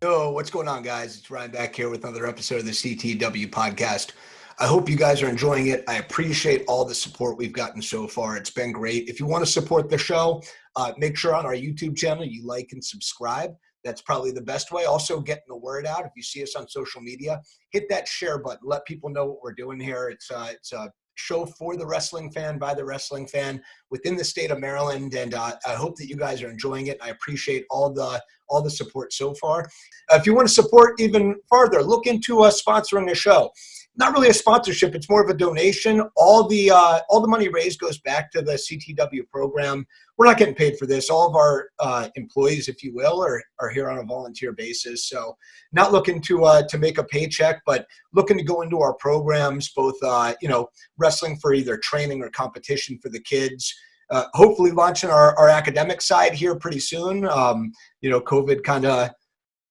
Yo, what's going on, guys? It's Ryan back here with another episode of the CTW podcast. I hope you guys are enjoying it. I appreciate all the support we've gotten so far. It's been great. If you want to support the show, make sure on our YouTube channel you like and subscribe. That's probably the best way. Also, getting the word out. If you see us on social media, hit that share button. Let people know what we're doing here. It's a show for the wrestling fan, by the wrestling fan, within the state of Maryland, and I hope that you guys are enjoying it. I appreciate all the support so far. If you want to support even further, look into sponsoring a show. Not really a sponsorship; it's more of a donation. All the money raised goes back to the CTW program. We're not getting paid for this. All of our employees, if you will, are here on a volunteer basis. So, not looking to make a paycheck, but looking to go into our programs, both wrestling for either training or competition for the kids. Hopefully, launching our academic side here pretty soon. COVID kind of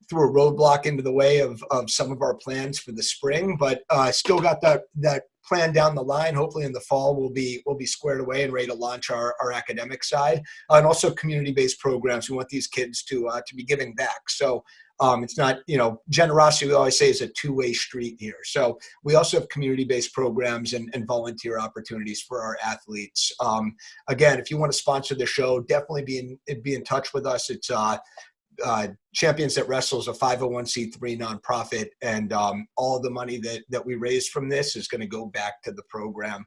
threw a roadblock into the way of some of our plans for the spring, but still got that plan down the line. Hopefully in the fall we'll be squared away and ready to launch our academic side, and also community-based programs. We want these kids to be giving back. So it's not, generosity, we always say, is a two-way street here. So we also have community-based programs and volunteer opportunities for our athletes. Again, if you want to sponsor the show, definitely be in touch with us. It's Champions That Wrestle is a 501c3 nonprofit, and all the money that we raise from this is going to go back to the program.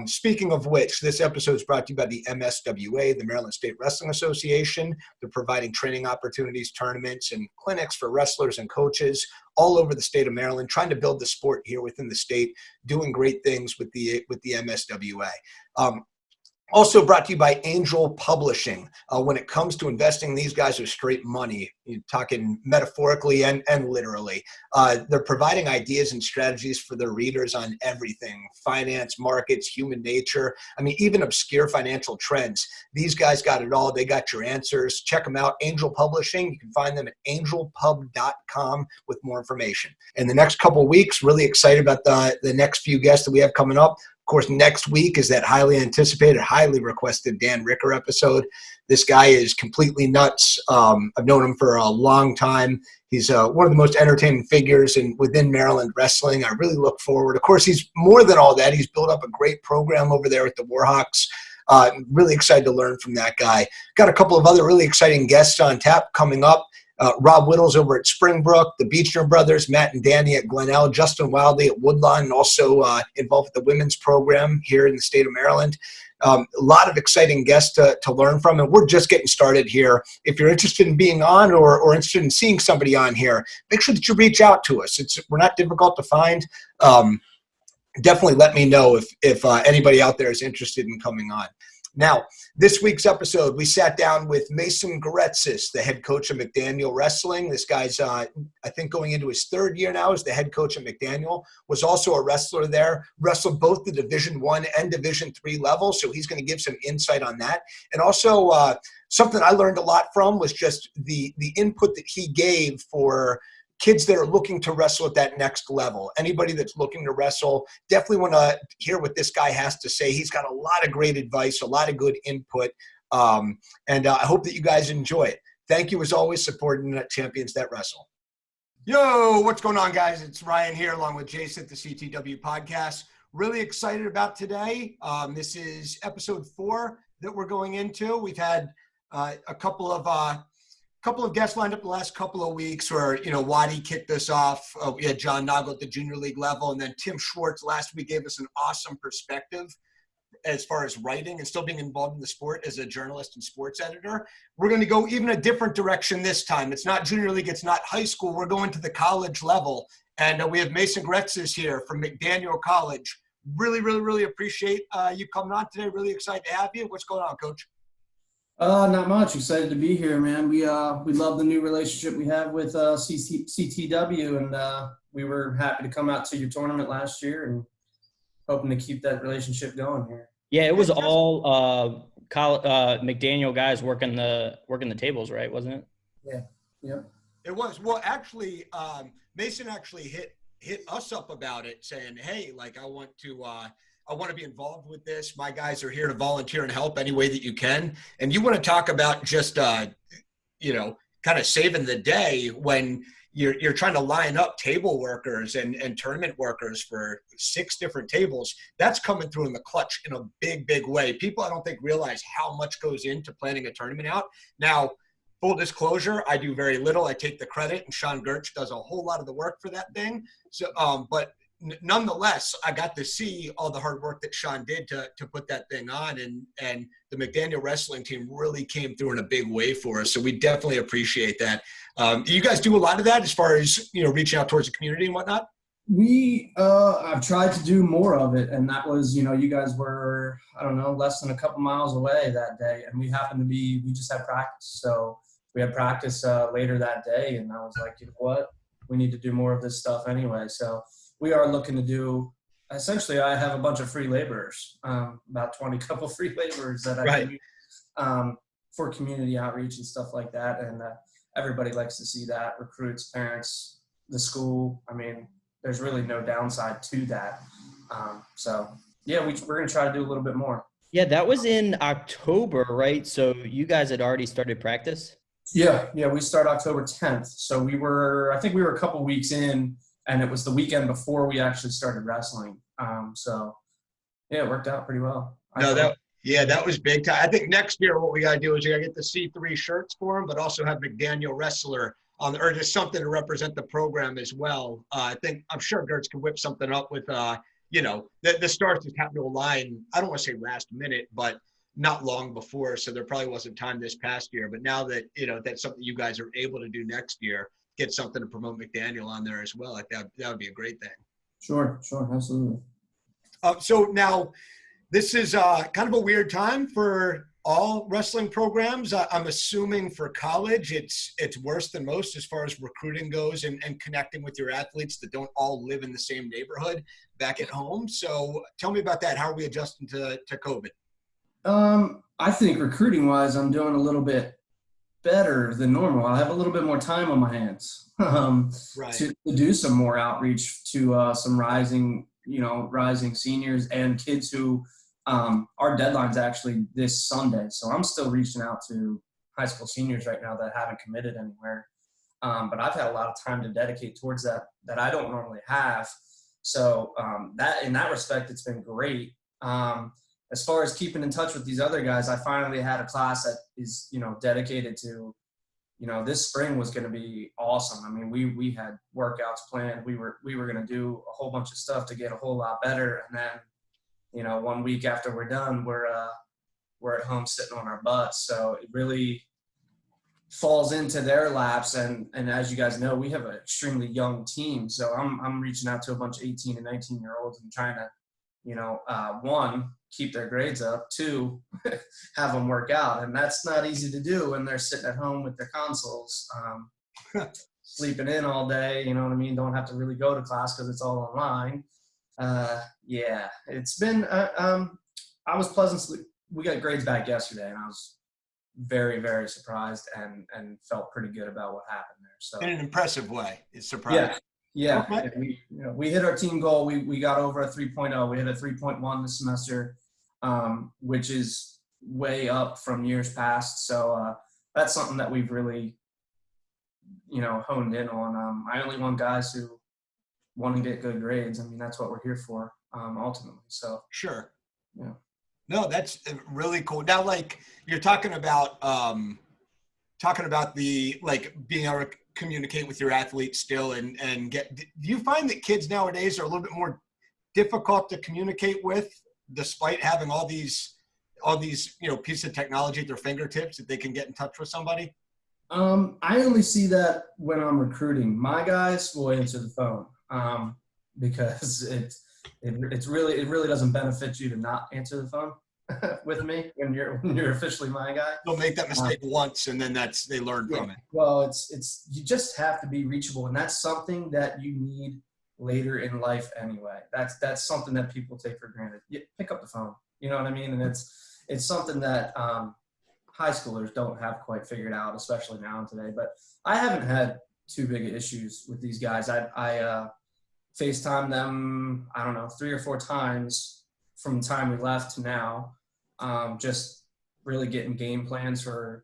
Speaking of which, this episode is brought to you by the MSWA, the Maryland State Wrestling Association. They're providing training opportunities, tournaments, and clinics for wrestlers and coaches all over the state of Maryland, trying to build the sport here within the state, doing great things with the MSWA. Also brought to you by Angel Publishing. When it comes to investing, these guys are straight money. You're talking metaphorically and literally. They're providing ideas and strategies for their readers on everything: finance, markets, human nature. I mean, even obscure financial trends. These guys got it all. They got your answers. Check them out. Angel Publishing. You can find them at angelpub.com with more information. In the next couple of weeks, really excited about the next few guests that we have coming up. Of course, next week is that highly anticipated, highly requested Dan Ricker episode. This guy is completely nuts. I've known him for a long time. He's one of the most entertaining figures within Maryland wrestling. I really look forward. Of course, he's more than all that. He's built up a great program over there at the Warhawks. Really excited to learn from that guy. Got a couple of other really exciting guests on tap coming up. Rob Whittles over at Springbrook, the Beechner brothers, Matt and Danny at Glenelg, Justin Wildley at Woodlawn, and also involved with the women's program here in the state of Maryland. A lot of exciting guests to learn from, and we're just getting started here. If you're interested in being on or interested in seeing somebody on here, make sure that you reach out to us. We're not difficult to find. Definitely let me know if anybody out there is interested in coming on. Now, this week's episode, we sat down with Mason Goretsas, the head coach of McDaniel Wrestling. This guy's, I think, going into his third year now as the head coach at McDaniel, was also a wrestler there, wrestled both the Division I and Division III level, so he's going to give some insight on that. And also, something I learned a lot from was just the input that he gave for kids that are looking to wrestle at that next level. Anybody that's looking to wrestle, definitely want to hear what this guy has to say. He's got a lot of great advice, a lot of good input, and I hope that you guys enjoy it. Thank you, as always, supporting Champions That Wrestle. Yo, what's going on, guys? It's Ryan here, along with Jason at the CTW podcast. Really excited about today. This is episode 4 that we're going into. We've had a couple of guests lined up the last couple of weeks where, Waddy kicked us off. We had John Noggle at the junior league level, and then Tim Schwartz last week gave us an awesome perspective as far as writing and still being involved in the sport as a journalist and sports editor. We're going to go even a different direction this time. It's not junior league. It's not high school. We're going to the college level. And we have Mason Goretsas here from McDaniel College. Really, really, really appreciate you coming on today. Really excited to have you. What's going on, Coach? Not much. Excited to be here, man. We love the new relationship we have with CTW, and we were happy to come out to your tournament last year and hoping to keep that relationship going here. Yeah, it was all McDaniel guys working the tables, right? Wasn't it? Yeah. Yep. It was. Well, actually, Mason actually hit us up about it, saying, "Hey, I want to be involved with this. My guys are here to volunteer and help any way that you can." And you want to talk about just, kind of saving the day when you're trying to line up table workers and tournament workers for 6 different tables. That's coming through in the clutch in a big, big way. People, I don't think, realize how much goes into planning a tournament out. Now, full disclosure, I do very little. I take the credit, and Sean Gertz does a whole lot of the work for that thing. So, but nonetheless, I got to see all the hard work that Sean did to put that thing on, and the McDaniel Wrestling team really came through in a big way for us. So we definitely appreciate that. You guys do a lot of that as far as, reaching out towards the community and whatnot? I've tried to do more of it, and that was, you guys were, I don't know, less than a couple miles away that day, and we just had practice. So we had practice later that day, and I was like, you know what, we need to do more of this stuff anyway. So we are looking to do, essentially, I have a bunch of free laborers, about 20 couple free laborers that I can use for community outreach and stuff like that. And everybody likes to see that, recruits, parents, the school. I mean, there's really no downside to that. So, yeah, we're going to try to do a little bit more. Yeah, that was in October, right? So you guys had already started practice? Yeah, we start October 10th. So I think we were a couple weeks in, and it was the weekend before we actually started wrestling. So, yeah, it worked out pretty well. That was big time. I think next year what we got to do is we got to get the C3 shirts for them, but also have McDaniel Wrestler on, or just something to represent the program as well. I'm sure Gertz can whip something up with, the stars just happened to align. I don't want to say last minute, but not long before. So there probably wasn't time this past year. But now that, that's something you guys are able to do next year, get something to promote McDaniel on there as well. Like that would be a great thing. Sure, absolutely. So now this is kind of a weird time for all wrestling programs. I'm assuming for college, it's worse than most as far as recruiting goes and connecting with your athletes that don't all live in the same neighborhood back at home. So tell me about that. How are we adjusting to COVID? I think recruiting wise, I'm doing a little bit better than normal. I have a little bit more time on my hands to do some more outreach to some rising seniors and kids who our deadline's actually this Sunday. So I'm still reaching out to high school seniors right now that haven't committed anywhere. But I've had a lot of time to dedicate towards that I don't normally have. So that in that respect, it's been great. As far as keeping in touch with these other guys, I finally had a class that is, dedicated to, this spring was going to be awesome. I mean, we had workouts planned. We were going to do a whole bunch of stuff to get a whole lot better. And then, 1 week after we're done, we're at home sitting on our butts. So it really falls into their laps. And as you guys know, we have an extremely young team. So I'm reaching out to a bunch of 18 and 19-year-olds and trying to, one, keep their grades up, 2, have them work out. And that's not easy to do when they're sitting at home with their consoles, sleeping in all day, you know what I mean? Don't have to really go to class because it's all online. It's been, I was pleasantly, we got grades back yesterday and I was very, very surprised and felt pretty good about what happened there. So in an impressive way. It's surprising. Yeah. Okay. We hit our team goal. We got over a 3.0. We hit a 3.1 this semester, which is way up from years past. So that's something that we've really, honed in on. I only want guys who want to get good grades. I mean, that's what we're here for, ultimately. So sure. Yeah. No, that's really cool. Now, like you're talking about the being able to communicate with your athletes still and get. Do you find that kids nowadays are a little bit more difficult to communicate with, despite having all these pieces of technology at their fingertips that they can get in touch with somebody? I only see that when I'm recruiting. My guys will answer the phone because it really doesn't benefit you to not answer the phone with me when you're officially my guy. They'll make that mistake once and then they learn from it. Well, it's you just have to be reachable, and that's something that you need later in life anyway. That's something that people take for granted. You pick up the phone, you know what I mean? And it's something that high schoolers don't have quite figured out, especially now today. But I haven't had too big of issues with these guys. I FaceTime them, I don't know, 3 or 4 times from the time we left to now, just really getting game plans for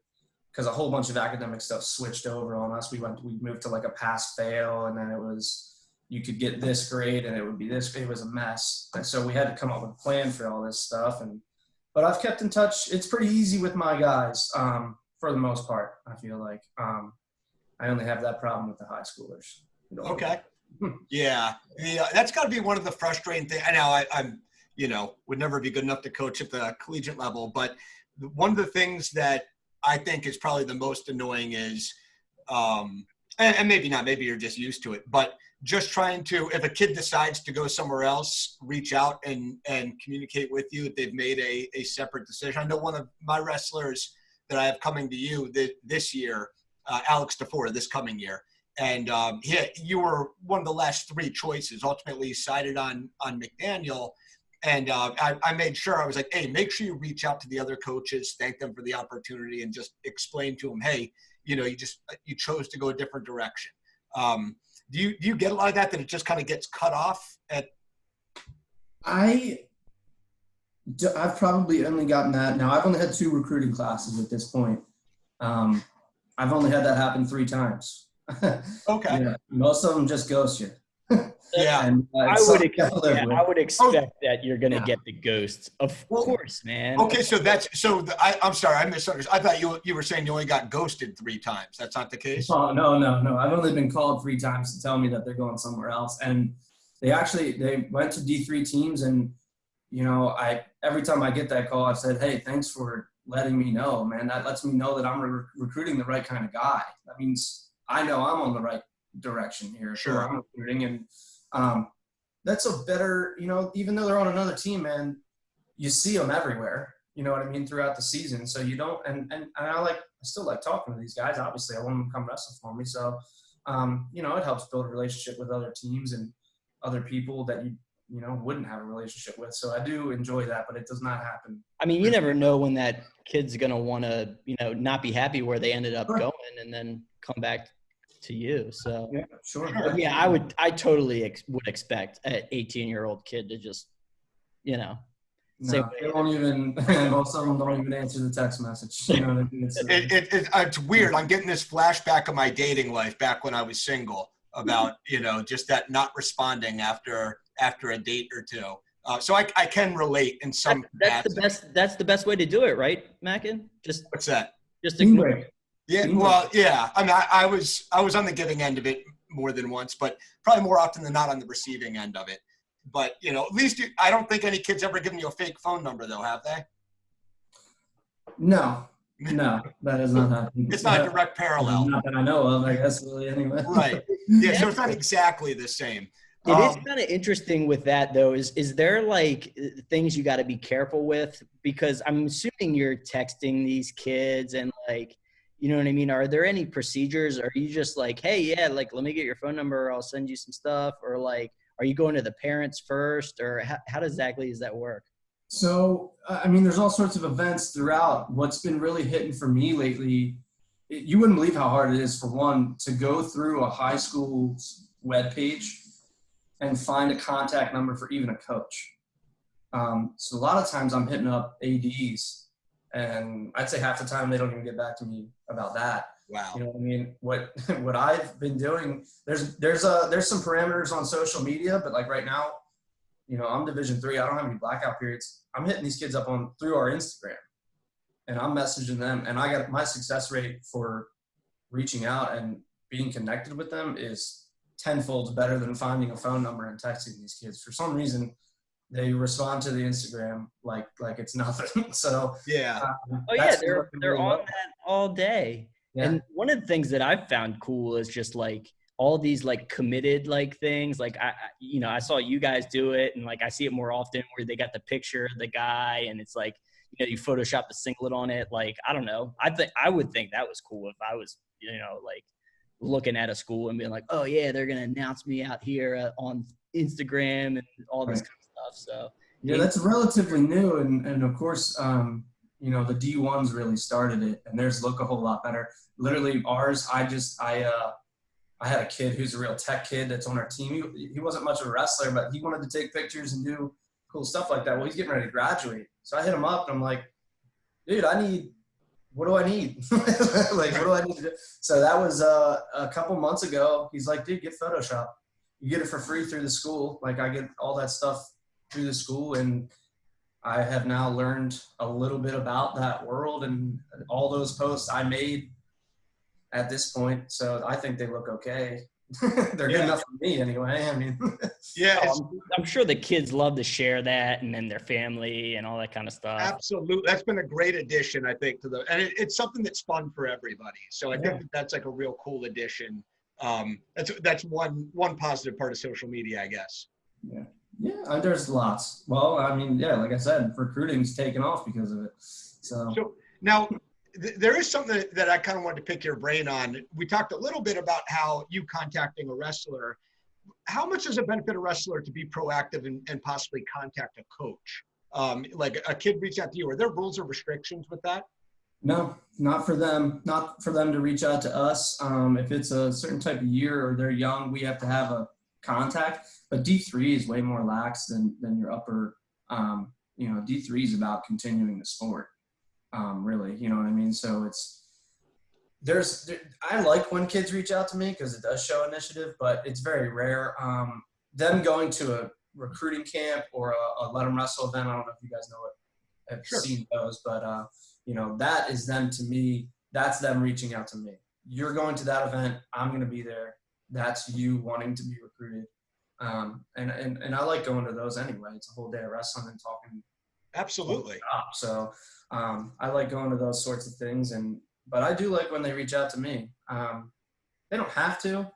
because a whole bunch of academic stuff switched over on us. We moved to like a pass fail, and then it was, you could get this grade and it would be this, it was a mess. And so we had to come up with a plan for all this stuff. But I've kept in touch. It's pretty easy with my guys, for the most part, I feel like. I only have that problem with the high schoolers. Okay. Yeah. That's got to be one of the frustrating things. I know I'm, would never be good enough to coach at the collegiate level, but one of the things that I think is probably the most annoying is, and maybe not, maybe you're just used to it, but just trying to, if a kid decides to go somewhere else, reach out and communicate with you if they've made a separate decision. I know one of my wrestlers that I have coming to you this year, Alex DeFore, this coming year. And you were one of the last 3 choices. Ultimately, sided on McDaniel. And I made sure, I was like, hey, make sure you reach out to the other coaches, thank them for the opportunity, and just explain to them, hey, you chose to go a different direction. Do you get a lot of that it just kind of gets cut off at? I've probably only gotten that. Now, I've only had 2 recruiting classes at this point. I've only had that happen 3 times. Okay. Yeah, most of them just ghost you. Yeah. And, I would expect that you're going to get the ghosts. Of course, man. Okay, I'm sorry, I misunderstood. I thought you were saying you only got ghosted 3 times. That's not the case? Oh, no. I've only been called 3 times to tell me that they're going somewhere else. And they went to D3 teams, and, every time I get that call, I said, hey, thanks for letting me know, man. That lets me know that I'm recruiting the right kind of guy. That means I know I'm on the right direction here. Sure. I'm recruiting, and that's a better, even though they're on another team, man, you see them everywhere, you know what I mean, throughout the season. So you don't, and I still like talking to these guys. Obviously, I want them to come wrestle for me. So, it helps build a relationship with other teams and other people that you wouldn't have a relationship with. So I do enjoy that, but it does not happen. I mean, you never know when that kid's going to want to, not be happy where they ended up going and then come back to you. So yeah, sure. Yeah, I totally would expect an 18-year-old kid to just, they won't even, most of them don't even answer the text message. You know what I mean? It's weird. I'm getting this flashback of my dating life back when I was single about, just that not responding after a date or 2. So I can relate in some. That's the best way to do it, right, Mackin? What's that? Just ignore. Yeah, well, yeah. I mean, I was on the giving end of it more than once, but probably more often than not on the receiving end of it. But, at least I don't think any kid's ever given you a fake phone number, though, have they? No, that has not happened. It's not a direct parallel. Not that I know of, I guess, really, anyway. Right. Yeah, so it's not exactly the same. It is kind of interesting with that, though. Is there, things you got to be careful with? Because I'm assuming you're texting these kids and, you know what I mean? Are there any procedures? Or are you just like, hey, yeah, let me get your phone number. I'll send you some stuff. Or, are you going to the parents first? Or how exactly does that work? So, there's all sorts of events throughout. What's been really hitting for me lately, you wouldn't believe how hard it is, for one, to go through a high school's webpage and find a contact number for even a coach. So a lot of times I'm hitting up ADs, and I'd say half the time they don't even get back to me about that. Wow. You know what I mean? What I've been doing, there's some parameters on social media, but right now, I'm Division III. I don't have any blackout periods. I'm hitting these kids up through our Instagram, and I'm messaging them, and I got my success rate for reaching out and being connected with them is tenfold better than finding a phone number and texting these kids. For some reason, they respond to the Instagram like it's nothing. So yeah. They're on that all day. Yeah. And one of the things that I've found cool is just all these committed things. I saw you guys do it, and I see it more often where they got the picture of the guy, and it's you Photoshop the singlet on it. I don't know. I would think that was cool if I was looking at a school and being oh yeah, they're gonna announce me out here on Instagram and all this kind of stuff. So yeah, that's relatively new, and of course, the D1s really started it, and theirs look a whole lot better. Literally, ours, I had a kid who's a real tech kid that's on our team. He wasn't much of a wrestler, but he wanted to take pictures and do cool stuff like that. Well, he's getting ready to graduate, so I hit him up, and I'm like, dude, I need what do I need? Like, what do I need to do? So that was a couple months ago. He's like, dude, get Photoshop. You get it for free through the school. Like, I get all that stuff through the school, and I have now learned a little bit about that world, and all those posts I made at this point. So I think they look okay. They're good enough for me anyway. I mean, I'm sure the kids love to share that, and then their family and all that kind of stuff. Absolutely. That's been a great addition, I think, to and it's something that's fun for everybody. So I think that's like a real cool addition. That's one positive part of social media, I guess. Yeah, there's lots. Well, I mean, like I said, recruiting's taken off because of it. So now there is something that I kind of wanted to pick your brain on. We talked a little bit about how you contacting a wrestler. How much does it benefit a wrestler to be proactive and possibly contact a coach? Like a kid reach out to you, are there rules or restrictions with that? No, not for them. Not for them to reach out to us. If it's a certain type of year or they're young, we have to have a contact. But D3 is way more lax than your upper. D3 is about continuing the sport, really. You know what I mean? So I like when kids reach out to me because it does show initiative, but it's very rare. Them going to a recruiting camp or a Let 'em Wrestle event. I don't know if you guys know it. I've seen those, but that is them to me. That's them reaching out to me. You're going to that event. I'm going to be there. That's you wanting to be recruited. And I like going to those anyway. It's a whole day of wrestling and talking. Absolutely. So I like going to those sorts of things. But I do like when they reach out to me. They don't have to.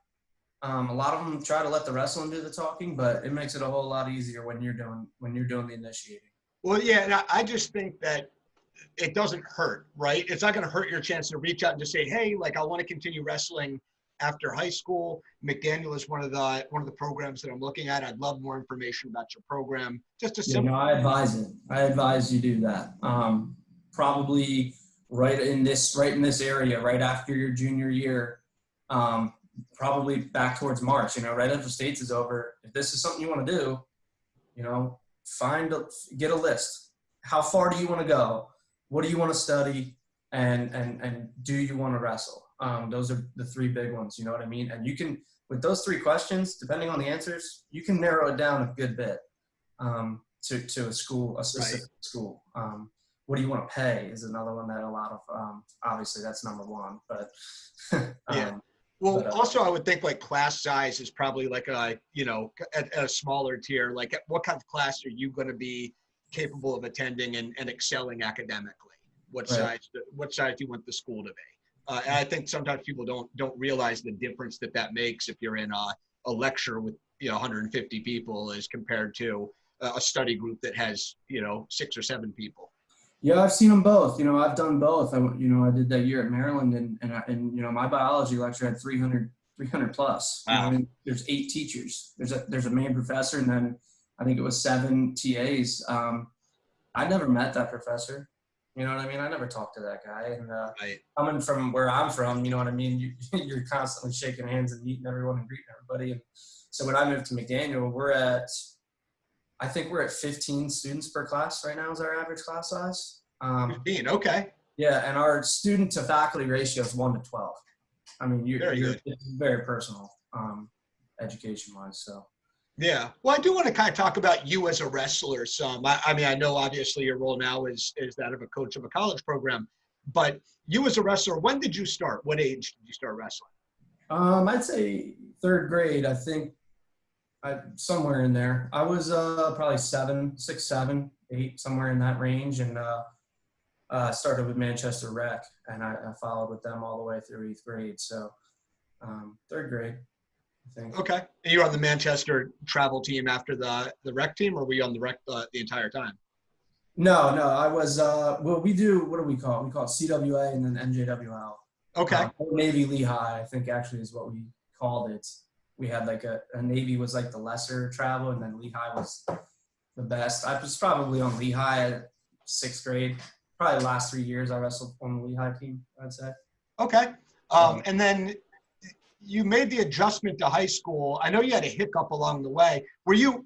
A lot of them try to let the wrestling do the talking, but it makes it a whole lot easier when you're doing the initiating. Well, yeah, and I just think that it doesn't hurt, right? It's not going to hurt your chance to reach out and just say, hey, like, I want to continue wrestling after high school. McDaniel is one of the programs that I'm looking at. I'd love more information about your program. Just a simple. I advise it. I advise you do that. Probably right in this area, right after your junior year. Probably back towards March. Right after states is over. If this is something you want to do, get a list. How far do you want to go? What do you want to study? And do you want to wrestle? Those are the three big ones, you know what I mean? And you can, with those three questions, depending on the answers, you can narrow it down a good bit to a specific school. What do you want to pay is another one that a lot of, obviously that's number one, but also I would think like class size is probably like at a smaller tier. Like what kind of class are you going to be capable of attending and excelling academically? What size do you want the school to be? And I think sometimes people don't realize the difference that makes if you're in a lecture with 150 people as compared to a study group that has 6 or 7 people. Yeah, I've seen them both. I've done both. I did that year at Maryland, and my biology lecture had 300 plus. Wow. There's 8 teachers. There's a main professor, and then I think it was 7 TAs. I never met that professor. You know what I mean? I never talked to that guy. And coming from where I'm from, you know what I mean? You're constantly shaking hands and meeting everyone and greeting everybody. And so when I moved to McDaniel, I think we're at 15 students per class right now is our average class size. 15, okay. Yeah, and our student to faculty ratio is 1 to 12. I mean, it's very personal education-wise, so. Yeah. Well, I do want to kind of talk about you as a wrestler some. I mean, I know obviously your role now is that of a coach of a college program, but you as a wrestler, when did you start? What age did you start wrestling? I'd say 3rd grade, I think. Somewhere in there. I was probably 6, 7, 8, somewhere in that range, and started with Manchester Rec, and I followed with them all the way through 8th grade. So 3rd grade, I think. Okay. And you were on the Manchester travel team after the rec team, or were you on the rec the entire time? No. I was. We do. What do we call it? We call it CWA and then NJWL. Okay. Navy Lehigh, I think actually is what we called it. We had like a Navy was like the lesser travel, and then Lehigh was the best. I was probably on Lehigh at 6th grade. Probably the last 3 years I wrestled on the Lehigh team, I'd say. Okay. And then you made the adjustment to high school. I know you had a hiccup along the way. Were you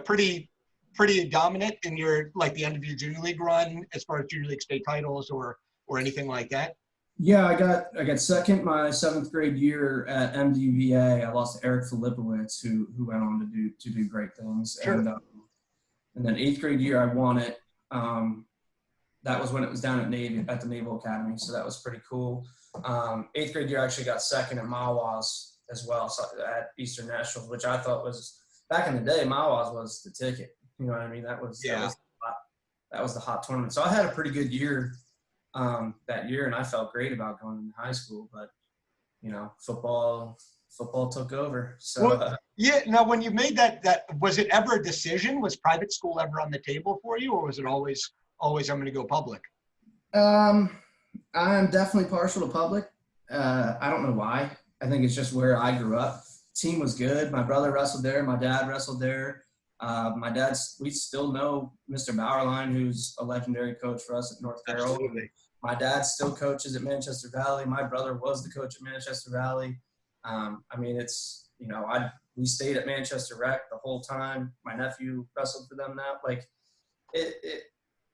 pretty pretty dominant in your, like, the end of your junior league run as far as junior league state titles or anything like that? Yeah, I got second my 7th grade year at MDVA. I lost to Eric Filipowicz, who went on to do great things. Sure. And then 8th grade year, I won it. That was when it was down at the Naval Academy, so that was pretty cool. 8th grade year, I actually got second at Mawas as well, so at Eastern Nationals, which I thought was, back in the day, Mawas was the ticket. You know what I mean? That was the hot tournament. So I had a pretty good year that year, and I felt great about going into high school. But you know, football took over. So yeah. Now, when you made that was it ever a decision? Was private school ever on the table for you, or was it always I'm going to go public? I'm definitely partial to public. I don't know why. I think it's just where I grew up. Team was good. My brother wrestled there. My dad wrestled there. We still know Mr. Bauerlein, who's a legendary coach for us at North Carroll. Absolutely. My dad still coaches at Manchester Valley. My brother was the coach at Manchester Valley. I mean, it's, you know, we stayed at Manchester Rec the whole time. My nephew wrestled for them now. Like,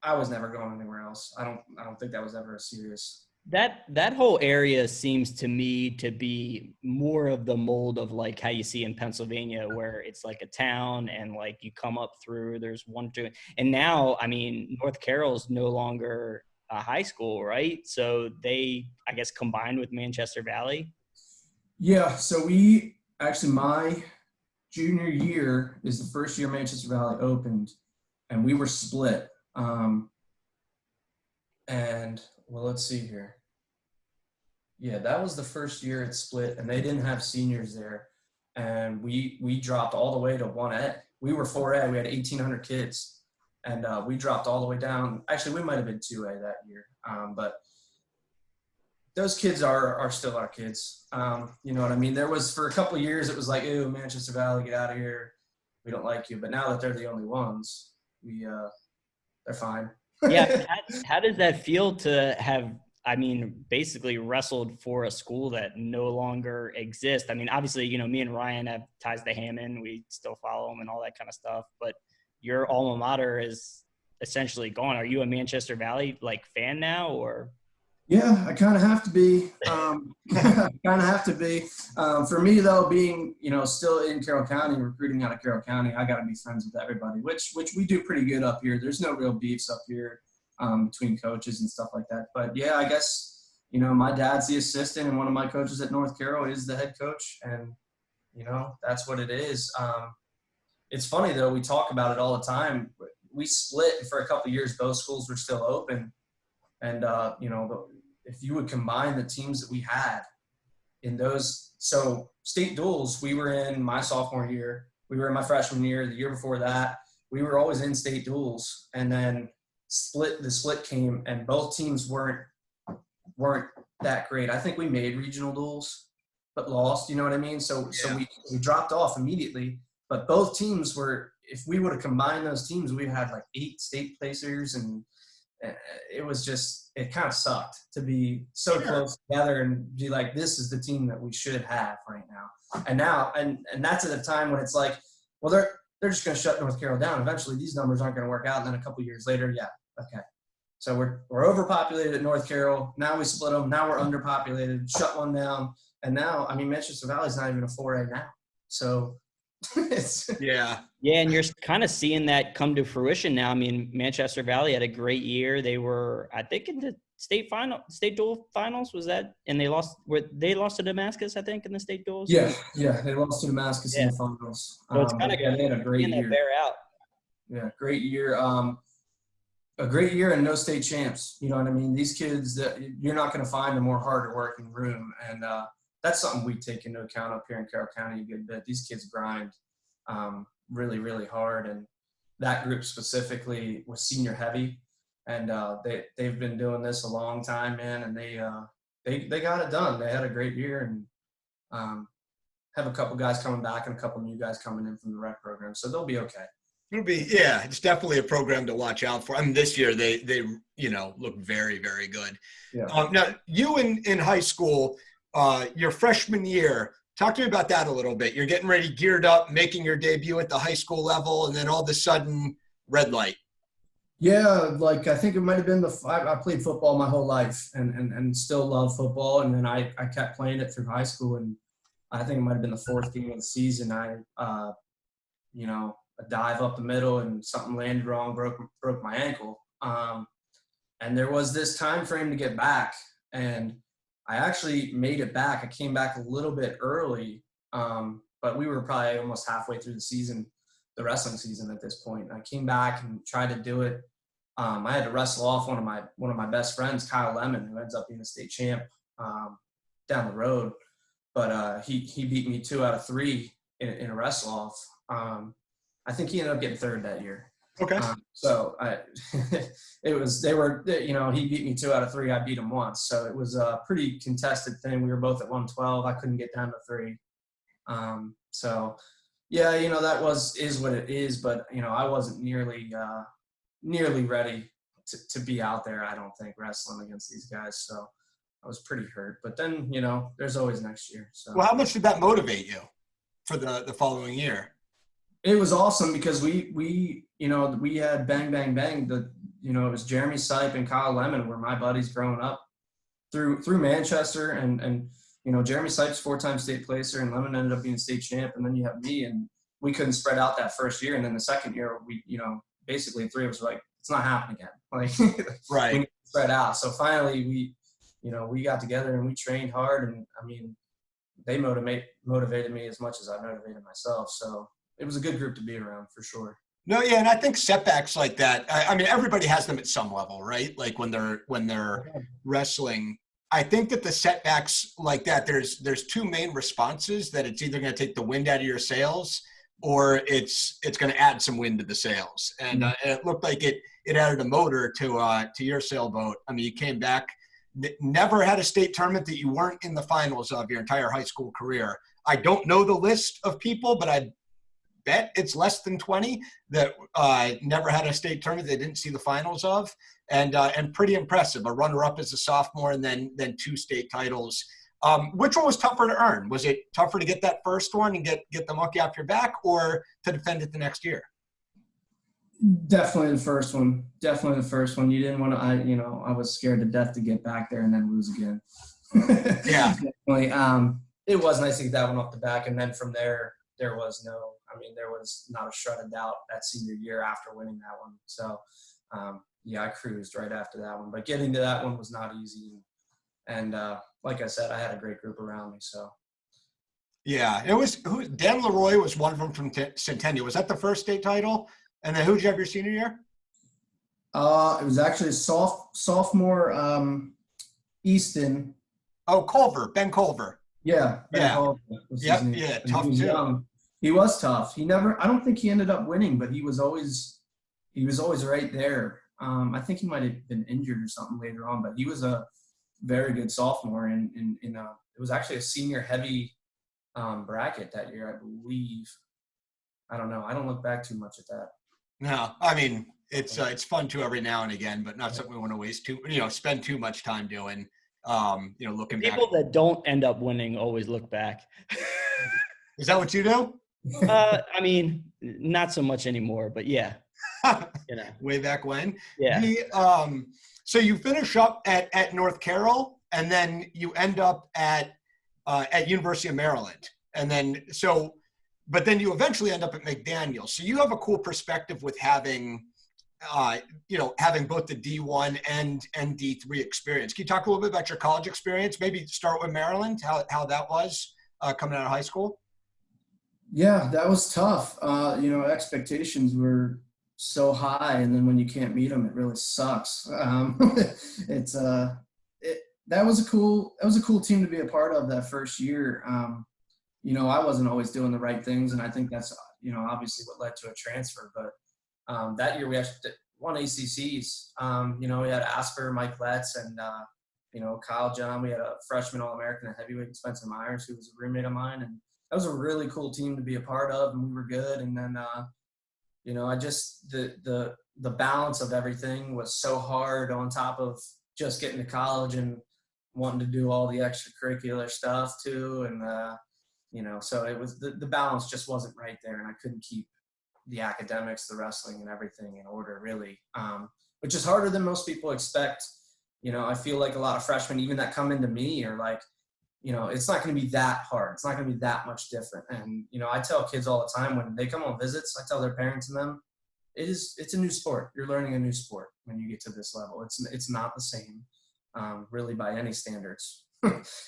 I was never going anywhere else. I don't think that was ever a serious. That whole area seems to me to be more of the mold of like how you see in Pennsylvania, where it's like a town and like you come up through, there's 1, 2, and now, I mean, North Carroll's no longer a high school, right? So they, I guess, combined with Manchester Valley. Yeah. So my junior year is the first year Manchester Valley opened, and we were split. And well, let's see here. Yeah, that was the first year it split, and they didn't have seniors there. And we dropped all the way to 1A. We were 4A. We had 1,800 kids, and we dropped all the way down. Actually, we might have been 2A that year. But those kids are still our kids. You know what I mean? There was, for a couple of years, it was like, ew, Manchester Valley, get out of here. We don't like you. But now that they're the only ones, they're fine. Yeah. How does that feel to have, I mean, basically wrestled for a school that no longer exists? I mean, obviously, you know, me and Ryan have ties to Hammond. We still follow him and all that kind of stuff. But your alma mater is essentially gone. Are you a Manchester Valley like fan now, or? Yeah, I kind of have to be. For me, though, being, you know, still in Carroll County, recruiting out of Carroll County, I got to be friends with everybody, which we do pretty good up here. There's no real beefs up here between coaches and stuff like that. But, yeah, I guess, you know, my dad's the assistant, and one of my coaches at North Carroll is the head coach. And, you know, that's what it is. It's funny, though. We talk about it all the time. We split, and for a couple of years, both schools were still open. And, you know, if you would combine the teams that we had in those – so state duels, we were in my sophomore year. We were in my freshman year. The year before that, we were always in state duels. And then the split came, and both teams weren't that great. I think we made regional duels but lost, you know what I mean? So we dropped off immediately. But both teams were – if we would have combined those teams, we had like 8 state placers, and it was just – it kind of sucked to be so close together and be like, this is the team that we should have right now. And now, and that's at a time when it's like, well, they're just going to shut North Carroll down. Eventually these numbers aren't going to work out. And then a couple years later, yeah, okay. So we're overpopulated at North Carroll. Now we split them. Now we're underpopulated, shut one down. And now, I mean, Manchester Valley's not even a 4A now. So it's yeah, and you're kind of seeing that come to fruition now. I mean, Manchester Valley had a great year. They were, I think, in the state dual finals. Was that? And they lost to Damascus, I think, in the state duels. Yeah, they lost to Damascus in the finals. So it's kind of they had a great year. Bear out. Yeah, great year. A great year and no state champs. You know what I mean? These kids, you're not going to find a more harder working room, and that's something we take into account up here in Carroll County a good bit. These kids grind really, really hard, and that group specifically was senior heavy, and they've been doing this a long time, man, and they got it done. They had a great year, and have a couple guys coming back and a couple new guys coming in from the rec program, so they'll be okay. It'll be, yeah, it's definitely a program to watch out for. I mean, this year they look very, very good. Yeah. Now, you in high school, your freshman year, talk to me about that a little bit. You're getting ready, geared up, making your debut at the high school level, and then all of a sudden red light? Yeah, like I think it might have been I played football my whole life and still love football. And then I kept playing it through high school. And I think it might have been the fourth game of the season. A dive up the middle and something landed wrong, broke my ankle. And there was this time frame to get back. And I actually made it back. I came back a little bit early, but we were probably almost halfway through the season, the wrestling season at this point. And I came back and tried to do it. I had to wrestle off one of my best friends, Kyle Lemon, who ends up being a state champ down the road. But he beat me 2 out of 3 in a wrestle off. I think he ended up getting third that year. Okay. He beat me 2 out of 3. I beat him once. So it was a pretty contested thing. We were both at 112. I couldn't get down to 3. That is what it is. But, I wasn't nearly ready to be out there, I don't think, wrestling against these guys. So I was pretty hurt. But then, there's always next year. So. Well, how much did that motivate you for the following year? It was awesome because we had Bang Bang Bang. It was Jeremy Sipe and Kyle Lemon were my buddies growing up through Manchester, and Jeremy Sipe's 4-time state placer, and Lemon ended up being state champ, and then you have me, and we couldn't spread out that first year, and then the second year we basically 3 of us were like, it's not happening again. Like right. We need to spread out. So finally we got together and we trained hard, and I mean they motivated me as much as I motivated myself. So it was a good group to be around for sure. No, yeah, and I think setbacks like that, I mean, everybody has them at some level, right? Like when they're wrestling, I think that the setbacks like that, there's 2 main responses, that it's either going to take the wind out of your sails or it's going to add some wind to the sails. And it looked like it added a motor to your sailboat. I mean, you came back, never had a state tournament that you weren't in the finals of your entire high school career. I don't know the list of people, but I bet it's less than 20 that never had a state tournament they didn't see the finals of, and pretty impressive. A runner-up as a sophomore, and then 2 state titles. Which one was tougher to earn? Was it tougher to get that first one and get the monkey off your back, or to defend it the next year? Definitely the first one. You didn't want to. I was scared to death to get back there and then lose again. Yeah, definitely. It was nice to get that one off the back, and then from there was not a shred of doubt that senior year after winning that one. So, I cruised right after that one. But getting to that one was not easy. And like I said, I had a great group around me. So. Yeah, it was. Dan Leroy was one of them from Centennial. Was that the first state title? And then who'd you have your senior year? It was actually a sophomore Easton. Oh, Ben Culver. Yeah. Ben Culver was his name. Yeah, tough too. Young. He was tough. I don't think he ended up winning, but he was always right there. I think he might have been injured or something later on, but he was a very good sophomore. And it was actually a senior heavy bracket that year, I believe. I don't know. I don't look back too much at that. No, I mean, it's fun too every now and again, but not something we want to spend too much time doing. Looking back. People that don't end up winning always look back. Is that what you do? I mean, not so much anymore, but yeah. Way back when. Yeah. So you finish up at North Carroll, and then you end up at University of Maryland, and then but then you eventually end up at McDaniel. So you have a cool perspective with having both the D1 and D3 experience. Can you talk a little bit about your college experience? Maybe start with Maryland, how that was coming out of high school? Yeah, that was tough. Expectations were so high, and then when you can't meet them, it really sucks. That was a cool team to be a part of that first year. I wasn't always doing the right things, and I think that's obviously what led to a transfer. But that year we actually won ACCs. We had Asper, Mike Letts, and Kyle John. We had a freshman All-American at heavyweight, Spencer Myers, who was a roommate of mine, and that was a really cool team to be a part of, and we were good. And then, I just the balance of everything was so hard on top of just getting to college and wanting to do all the extracurricular stuff too. And, so it was the balance just wasn't right there, and I couldn't keep the academics, the wrestling, and everything in order, really, which is harder than most people expect. You know, I feel like a lot of freshmen, even that come into me, are like, you know, it's not going to be that hard. It's not going to be that much different. And, you know, I tell kids all the time when they come on visits, I tell their parents and them, it's a new sport. You're learning a new sport when you get to this level. It's not the same, really, by any standards.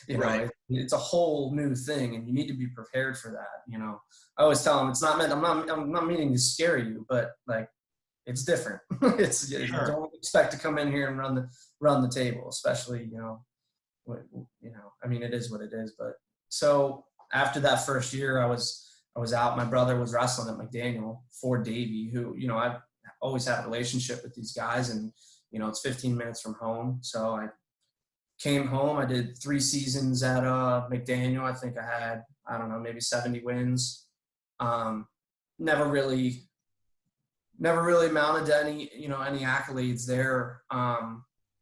You know, right. It's a whole new thing, and you need to be prepared for that. You know, I always tell them it's not meant. I'm not meaning to scare you, but like, it's different. It's Sure. You don't expect to come in here and run the table, especially, you know, I mean, it is what it is. But so after that first year, I was out. My brother was wrestling at McDaniel for Davey, who, you know, I've always had a relationship with these guys, and, you know, it's 15 minutes from home. So I came home. I did 3 seasons at McDaniel. I think I had, I don't know, maybe 70 wins. Never really mounted to any accolades there.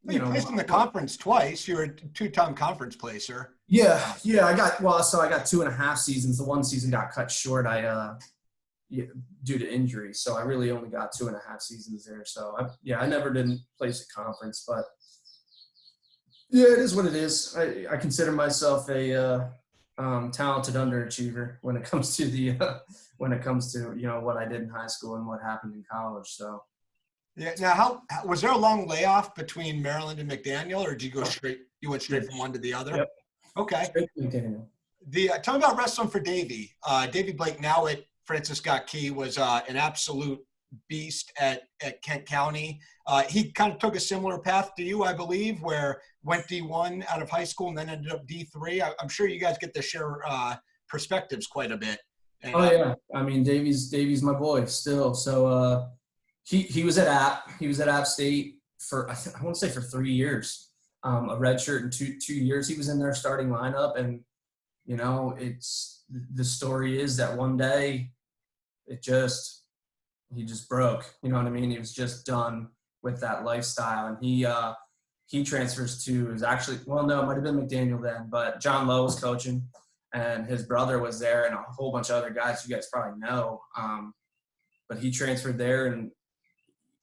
You placed in the conference twice. You were a 2-time conference placer. Yeah. I got 2.5 seasons. The one season got cut short. Due to injury. So I really only got 2.5 seasons there. So I never didn't place a conference, but yeah, it is what it is. I consider myself a talented underachiever when it comes to you know, what I did in high school and what happened in college. So. Yeah. Now, how was there a long layoff between Maryland and McDaniel, or did you go straight? You went straight from one to the other. Yep. Okay. Straight to McDaniel. Tell me about wrestling for Davey. Davey Blake, now at Francis Scott Key, was an absolute beast at Kent County. He kind of took a similar path to you, I believe, where went D1 out of high school and then ended up D3. I'm sure you guys get to share perspectives quite a bit. And, yeah. I mean, Davey's my boy still. So he was at App. He was at App State for, I want to say, for 3 years. A red shirt in 2 years. He was in their starting lineup, and, you know, the story is that one day he just broke. You know what I mean? He was just done with that lifestyle, and he transfers to, it might have been McDaniel then, but John Lowe was coaching, and his brother was there, and a whole bunch of other guys you guys probably know. But he transferred there, and,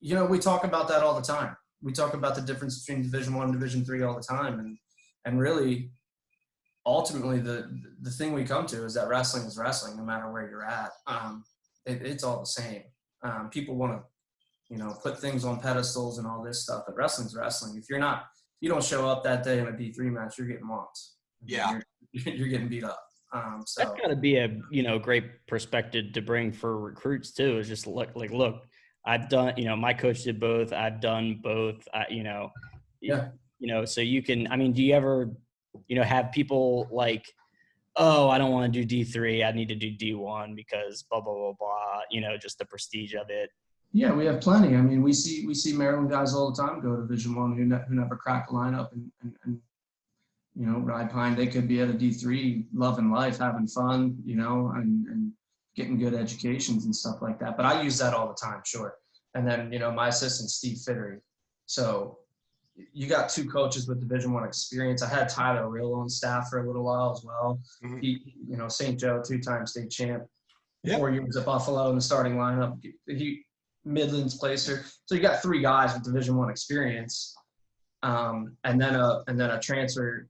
you know, we talk about that all the time. We talk about the difference between Division I and Division III all the time, and really, ultimately, the thing we come to is that wrestling is wrestling, no matter where you're at. It's all the same. People want to, you know, put things on pedestals and all this stuff, but wrestling's wrestling. If you don't show up that day in a D3 match, you're getting mocked. Yeah. You're getting beat up. So that's got to be a, you know, great perspective to bring for recruits too. Is just look, I've done, you know, my coach did both. I've done both. You know, yeah. You know, so you can. I mean, do you ever, you know, have people like, oh, I don't want to do D3. I need to do D1 because blah blah blah blah. You know, just the prestige of it. Yeah, we have plenty. I mean, we see Maryland guys all the time go to Division I who never crack a lineup and you know, ride behind. They could be at a D3, loving life, having fun, you know, and getting good educations and stuff like that. But I use that all the time, sure. And then, you know, my assistant, Steve Fittery. So you got 2 coaches with Division I experience. I had Tyler Real on staff for a little while as well. Mm-hmm. He, you know, St. Joe, 2-time state champ, 4 years at Buffalo in the starting lineup. He Midlands placer. So you got 3 guys with Division I experience, and then a transfer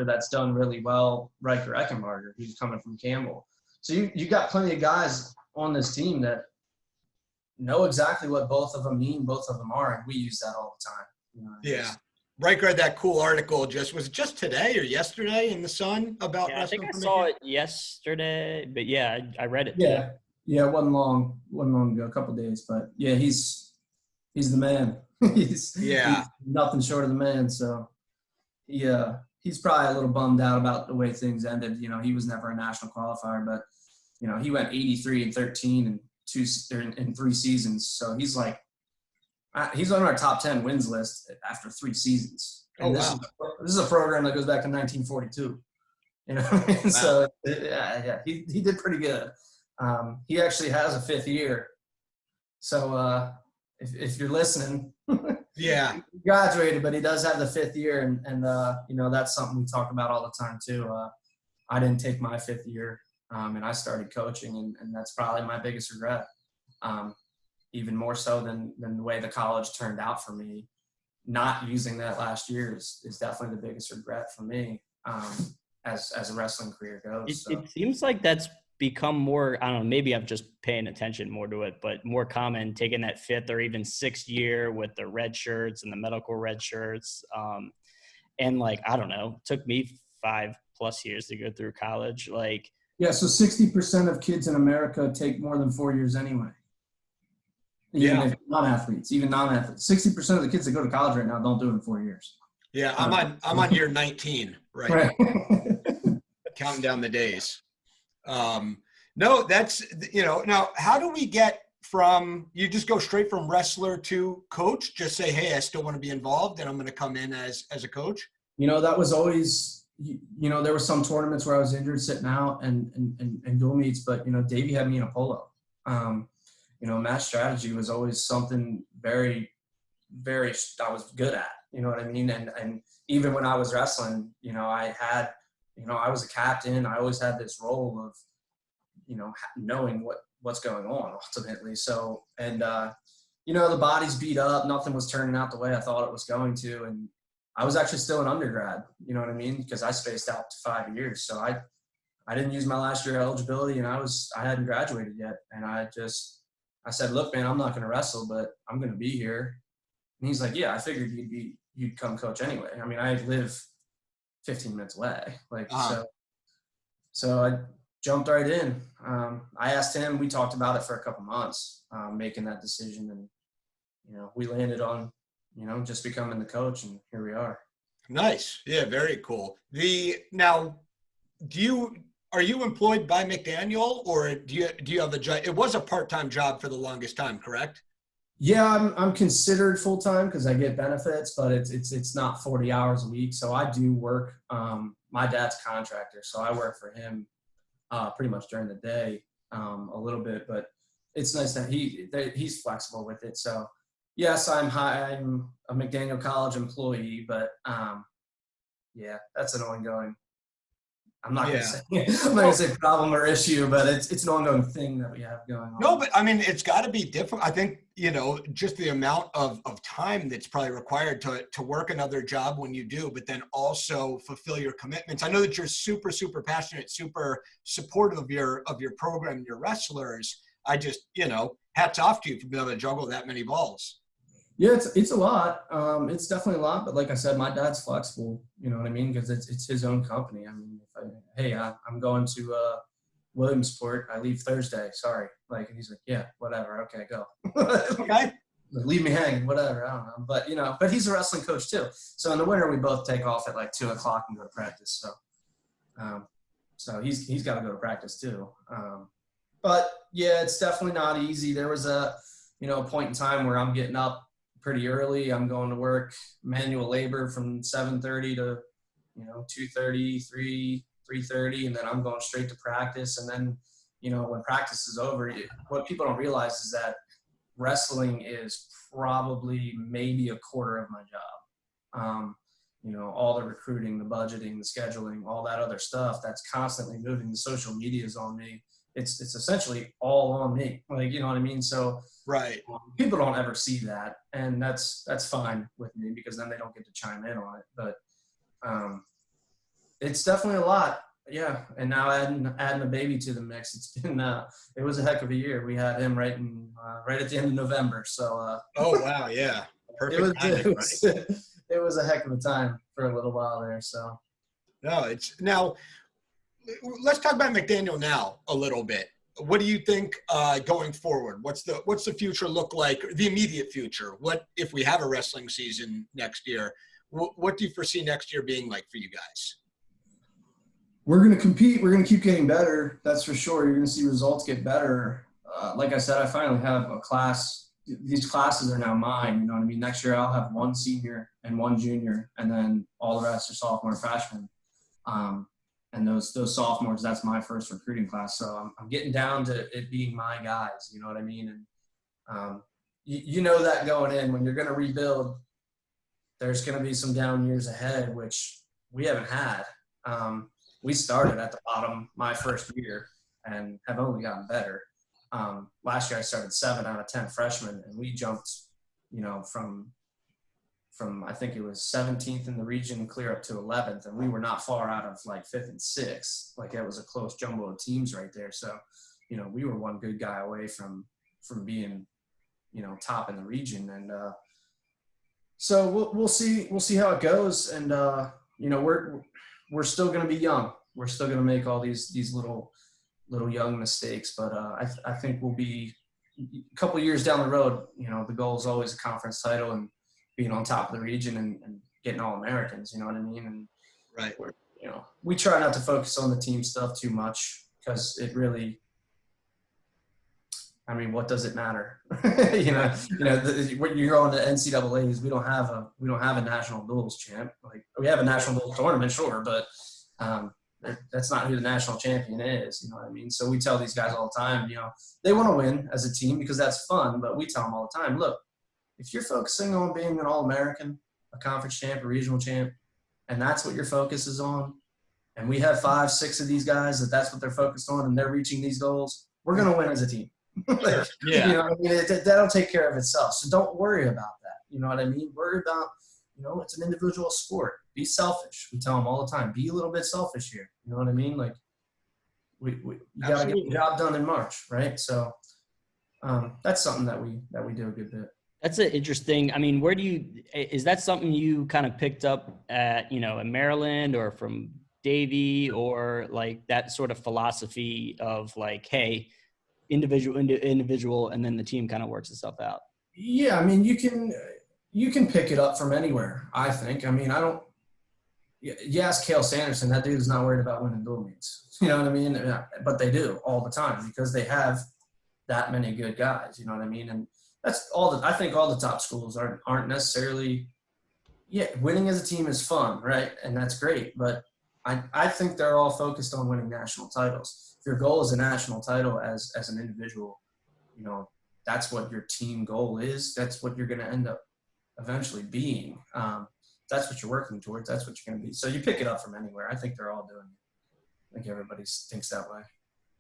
that's done really well, Riker Eckenbarger, who's coming from Campbell. So you got plenty of guys on this team that know exactly what both of them mean, both of them are, and we use that all the time. You know, yeah. Riker had that cool article. Was it just today or yesterday in the Sun about wrestling? I think I saw it yesterday, but yeah, I read it. Yeah. Too. Yeah, it wasn't long ago, a couple of days, but yeah, he's the man. he's nothing short of the man. So yeah, he's probably a little bummed out about the way things ended. You know, he was never a national qualifier, but you know, he went 83-13 in 3 seasons. So he's like, he's on our top 10 wins list after 3 seasons. And this is a program that goes back to 1942. You know what I mean? Wow. So yeah, he did pretty good. He actually has a 5th year. So if you're listening, yeah, he graduated, but he does have the 5th year, and you know, that's something we talk about all the time too. I didn't take my 5th year, and I started coaching, and that's probably my biggest regret. even more so than the way the college turned out for me. Not using that last year is definitely the biggest regret for me as a wrestling career goes. It seems like that's become more, I don't know, maybe I'm just paying attention more to it, but more common taking that 5th or even 6th year with the red shirts and the medical red shirts. And like, I don't know, it took me 5+ years to go through college. Like, yeah, so 60% of kids in America take more than 4 years anyway. Even if non-athletes, 60% of the kids that go to college right now don't do it in 4 years. Yeah, I'm on year 19 right now, counting down the days. No, that's, now how do we get from, you just go straight from wrestler to coach, just say, hey, I still want to be involved and I'm going to come in as a coach? That was always, there were some tournaments where I was injured sitting out and dual meets, but, Davey had me in a polo. Match strategy was always something very, very, I was good at, you know what I mean? And even when I was wrestling, I was a captain. I always had this role of, knowing what's going on ultimately. So, and, the body's beat up. Nothing was turning out the way I thought it was going to. And I was actually still an undergrad, you know what I mean? Because I spaced out to 5 years. So I didn't use my last year eligibility and I hadn't graduated yet. And I said, look, man, I'm not going to wrestle, but I'm going to be here. And he's like, yeah, I figured you'd come coach anyway. I mean, I live 15 minutes away. So I jumped right in. I asked him, we talked about it for a couple months, making that decision. And, we landed on, just becoming the coach, and here we are. Nice. Yeah, very cool. Now, are you employed by McDaniel, or do you have a job? It was a part-time job for the longest time, correct? Yeah, I'm considered full-time because I get benefits, but it's not 40 hours a week. So I do work. My dad's a contractor, so I work for him pretty much during the day, a little bit. But it's nice that he's flexible with it. So yes, I'm a McDaniel College employee, but yeah, that's an ongoing. I'm not gonna say problem or issue, but it's an ongoing thing that we have going on. No, but I mean, it's got to be different. I think, just the amount of time that's probably required to work another job when you do, but then also fulfill your commitments. I know that you're super, super passionate, super supportive of your program, your wrestlers. I just, hats off to you for being able to juggle that many balls. Yeah, it's a lot. It's definitely a lot, but like I said, my dad's flexible. You know what I mean? Because it's his own company. I mean, I'm going to Williamsport. I leave Thursday. Sorry. And he's like, yeah, whatever. Okay, go. Okay. Leave me hanging. Whatever. I don't know. But he's a wrestling coach too. So in the winter, we both take off at 2:00 and go to practice. So he's got to go to practice too. But yeah, it's definitely not easy. There was a point in time where I'm getting up pretty early. I'm going to work manual labor from 7:30 to 2:30, 3:30, and then I'm going straight to practice. And then when practice is over, what people don't realize is that wrestling is probably maybe a quarter of my job. All the recruiting, the budgeting, the scheduling, all that other stuff that's constantly moving. The social media is on me. It's essentially all on me. You know what I mean? So right. People don't ever see that, and that's fine with me because then they don't get to chime in on it. But it's definitely a lot. Yeah. And now adding a baby to the mix, it's been it was a heck of a year. We had him right at the end of November. So oh wow, yeah. Perfect timing, right? It was a heck of a time for a little while there. So no, now let's talk about McDaniel now a little bit. What do you think going forward? What's the future look like? The immediate future. What if we have a wrestling season next year? What do you foresee next year being like for you guys? We're going to compete. We're going to keep getting better. That's for sure. You're going to see results get better. Like I said, I finally have a class. These classes are now mine. You know what I mean? Next year I'll have one senior and one junior, and then all the rest are sophomore and freshmen. And those sophomores, that's my first recruiting class. So I'm getting down to it being my guys. You know what I mean? And you know that going in, when you're going to rebuild, there's going to be some down years ahead, which we haven't had. We started at the bottom my first year and have only gotten better. Last year I started 7 out of 10 freshmen, and we jumped, from I think it was 17th in the region clear up to 11th, and we were not far out of like 5th and 6th. Like it was a close jumbo of teams right there. So, we were one good guy away from being, top in the region. And so we'll see how it goes. And we're still going to be young. We're still going to make all these little young mistakes, but I think we'll be a couple of years down the road. The goal is always a conference title and being on top of the region and getting All-Americans, you know what I mean? And right. We try not to focus on the team stuff too much because it really, what does it matter? When you're going to NCAAs, we don't have a national duels champ. Like we have a national duels tournament, sure, but that's not who the national champion is. You know what I mean? So we tell these guys all the time, they want to win as a team because that's fun, but we tell them all the time, look, if you're focusing on being an All-American, a conference champ, a regional champ, and that's what your focus is on, and we have 5, 6 of these guys that's what they're focused on and they're reaching these goals, we're going to win as a team. Yeah. That'll take care of itself. So don't worry about that. You know what I mean? Worry about, it's an individual sport. Be selfish. We tell them all the time, be a little bit selfish here. You know what I mean? Like you got to get the job done in March, right? So that's something that we do a good bit. That's an interesting. Is that something you kind of picked up at, in Maryland or from Davie, or like that sort of philosophy of like, hey, individual, and then the team kind of works itself out? Yeah. You can pick it up from anywhere, I think. You ask Cale Sanderson, that dude's not worried about winning dual meets. You know what I mean? But they do all the time because they have that many good guys. You know what I mean? And that's I think all the top schools aren't necessarily – winning as a team is fun, right? And that's great. But I think they're all focused on winning national titles. If your goal is a national title as an individual, that's what your team goal is. That's what you're going to end up eventually being. That's what you're working towards. That's what you're going to be. So you pick it up from anywhere. I think they're all doing it. I think everybody thinks that way.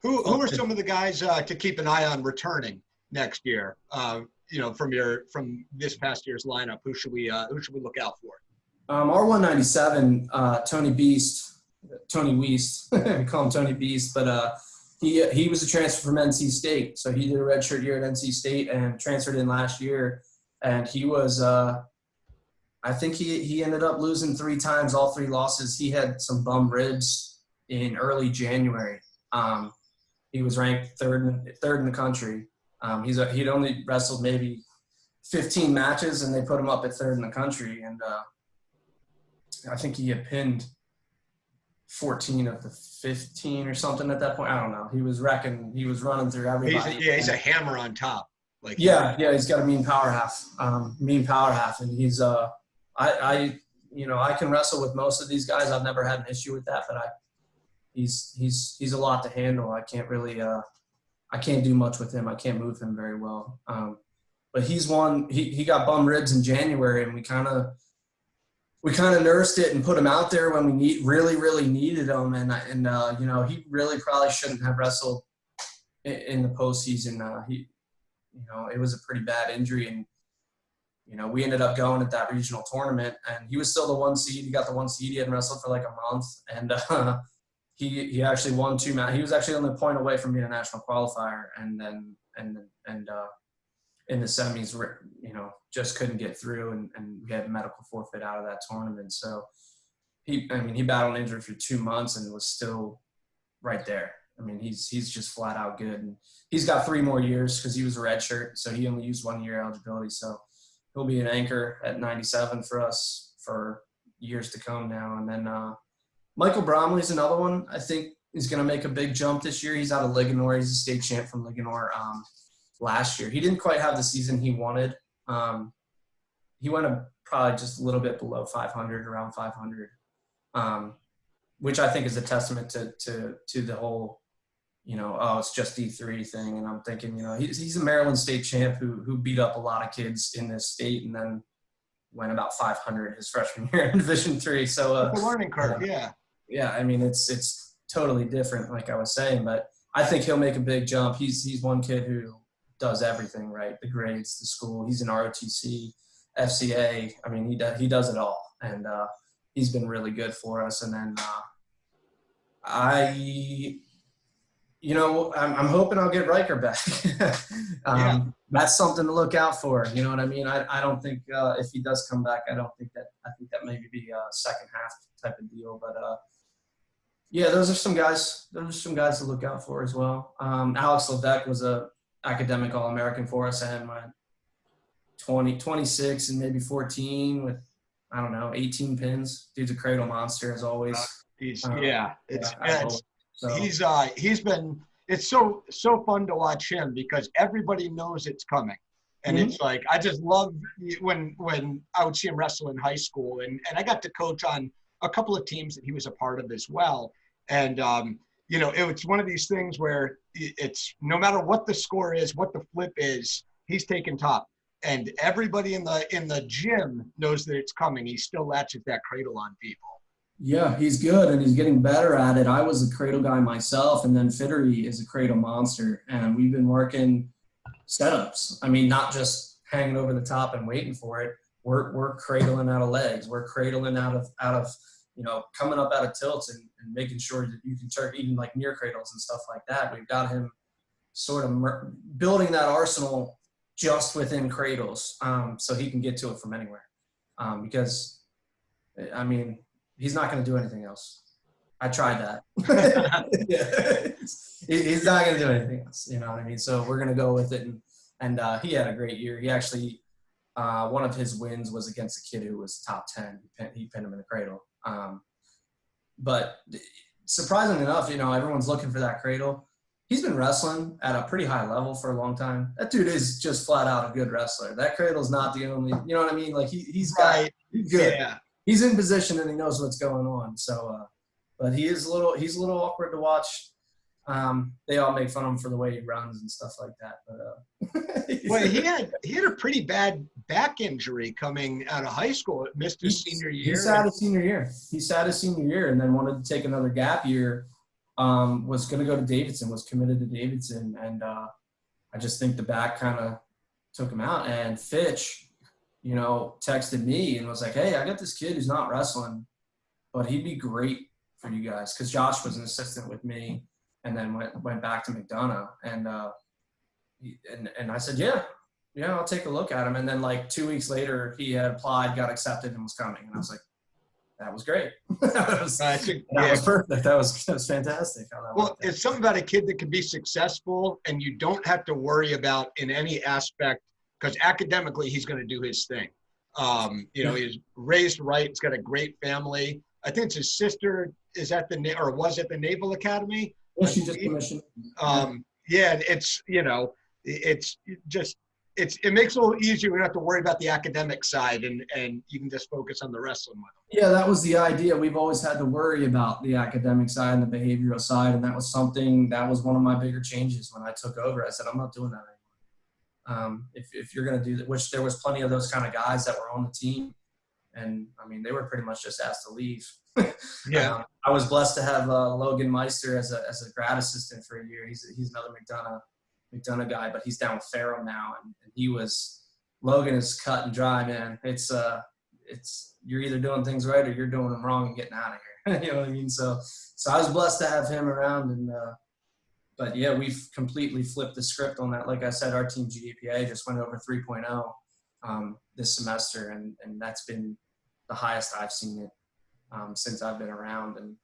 Who are some of the guys to keep an eye on returning next year? From this past year's lineup, who should we look out for? Our 197, Tony Weist. We call him Tony Beast, but he was a transfer from NC State. So he did a redshirt year at NC State and transferred in last year. And he was, I think he ended up losing 3 times, all 3 losses. He had some bum ribs in early January. He was ranked third in the country. He'd only wrestled maybe 15 matches, and they put him up at 3rd in the country. And I think he had pinned 14 of the 15 or something at that point. I don't know. He was wrecking. He was running through everybody. He's a hammer on top. He's got a mean power half. And he's I can wrestle with most of these guys. I've never had an issue with that, but he's a lot to handle. I can't really I can't do much with him. I can't move him very well. But he's one. He got bum ribs in January, and we kind of nursed it and put him out there when we really needed him. And he really probably shouldn't have wrestled in the postseason. It was a pretty bad injury, and we ended up going at that regional tournament, and he was still the 1 seed. He got the 1 seed. He hadn't wrestled for like a month, and he actually won 2 matches. He was actually only a point away from being a national qualifier, and then in the semis, just couldn't get through, and we had a medical forfeit out of that tournament. So he battled an injury for 2 months and was still right there. He's just flat out good, and he's got 3 more years because he was a redshirt, so he only used 1 year eligibility. So he'll be an anchor at 97 for us for years to come now. And then Michael Bromley's another one. I think he's going to make a big jump this year. He's out of Ligonor. He's a state champ from Ligonor last year. He didn't quite have the season he wanted. He went probably just a little bit below 500, around 500, which I think is a testament to the whole, it's just D3 thing. And I'm thinking, he's a Maryland state champ who beat up a lot of kids in this state and then went about 500 his freshman year in Division III. So the learning curve, yeah. Yeah, it's totally different, like I was saying. But I think he'll make a big jump. He's one kid who does everything right, the grades, the school. He's in ROTC, FCA. I mean, he does it all, and he's been really good for us. And then I'm hoping I'll get Riker back. That's something to look out for. You know what I mean? I don't think if he does come back, I think that maybe be a second half type of deal. But yeah, those are some guys. Those are some guys to look out for as well. Alex Ledeck was a academic All-American for us. I had my 26 and maybe 14 with, I don't know, 18 pins. Dude's a cradle monster as always. He's been. It's so fun to watch him because everybody knows it's coming. And it's like, I just love when I would see him wrestle in high school. And I got to coach on a couple of teams that he was a part of as well. And, it's one of these things where it's no matter what the score is, what the flip is, he's taking top. And everybody in the gym knows that it's coming. He still latches that cradle on people. Yeah, he's good, and he's getting better at it. I was a cradle guy myself, and then Fittery is a cradle monster. And we've been working setups. I mean, not just hanging over the top and waiting for it. We're cradling out of legs. We're cradling out of coming up out of tilts and making sure that you can turn even like near cradles and stuff like that. We've got him sort of building that arsenal just within cradles, so he can get to it from anywhere. Because, I mean, he's not going to do anything else. I tried that. He's not going to do anything else. You know what I mean? So we're going to go with it. And he had a great year. He actually, one of his wins was against a kid who was top 10. He pinned him in the cradle. But surprisingly enough, everyone's looking for that cradle. He's been wrestling at a pretty high level for a long time. That dude is just flat out a good wrestler. That cradle's not the only, you know what I mean? Like he's good. Yeah. He's in position and he knows what's going on. So, but he's a little awkward to watch. They all make fun of him for the way he runs and stuff like that. But well, he had a pretty bad back injury coming out of high school. Missed his senior year. He sat his senior year, and then wanted to take another gap year. Was going to go to Davidson. Was committed to Davidson, and I just think the back kind of took him out. And Fitch, texted me and was like, "Hey, I got this kid who's not wrestling, but he'd be great for you guys." Because Josh was an assistant with me, and then went back to McDonough, and I said, "Yeah, I'll take a look at him." And then like 2 weeks later, he had applied, got accepted, and was coming. And I was like, "That was great. that was perfect. That was fantastic." Well, it's something about a kid that can be successful, and you don't have to worry about in any aspect. Because academically, he's going to do his thing. He's raised right. He's got a great family. I think it's his sister was at the Naval Academy. Well, she just commissioned. It makes it a little easier. We don't have to worry about the academic side, and you can just focus on the wrestling with him. Yeah, that was the idea. We've always had to worry about the academic side and the behavioral side, and that was one of my bigger changes when I took over. I said, I'm not doing that anymore. If you're going to do that, which there was plenty of those kind of guys that were on the team. And I mean, they were pretty much just asked to leave. Yeah. I was blessed to have Logan Meister as a grad assistant for a year. He's another McDonough guy, but he's down with Ferrum now. And Logan is cut and dry, man. It's you're either doing things right or you're doing them wrong and getting out of here. You know what I mean? So I was blessed to have him around, and but yeah, we've completely flipped the script on that. Like I said, our team GAPA just went over 3.0 this semester, and that's been the highest I've seen it since I've been around. And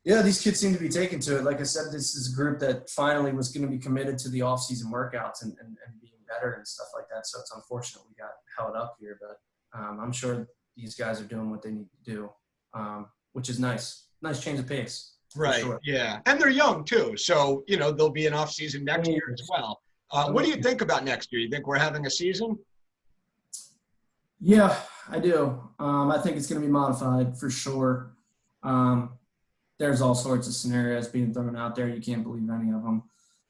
yeah, these kids seem to be taking to it. Like I said, this is a group that finally was going to be committed to the off-season workouts and being better and stuff like that. So it's unfortunate we got held up here, but I'm sure these guys are doing what they need to do, which is nice. Nice change of pace. Right. Sure. Yeah. And they're young too. So, there'll be an off season next year as well. What do you think about next year? You think we're having a season? Yeah, I do. I think it's going to be modified for sure. There's all sorts of scenarios being thrown out there. You can't believe any of them.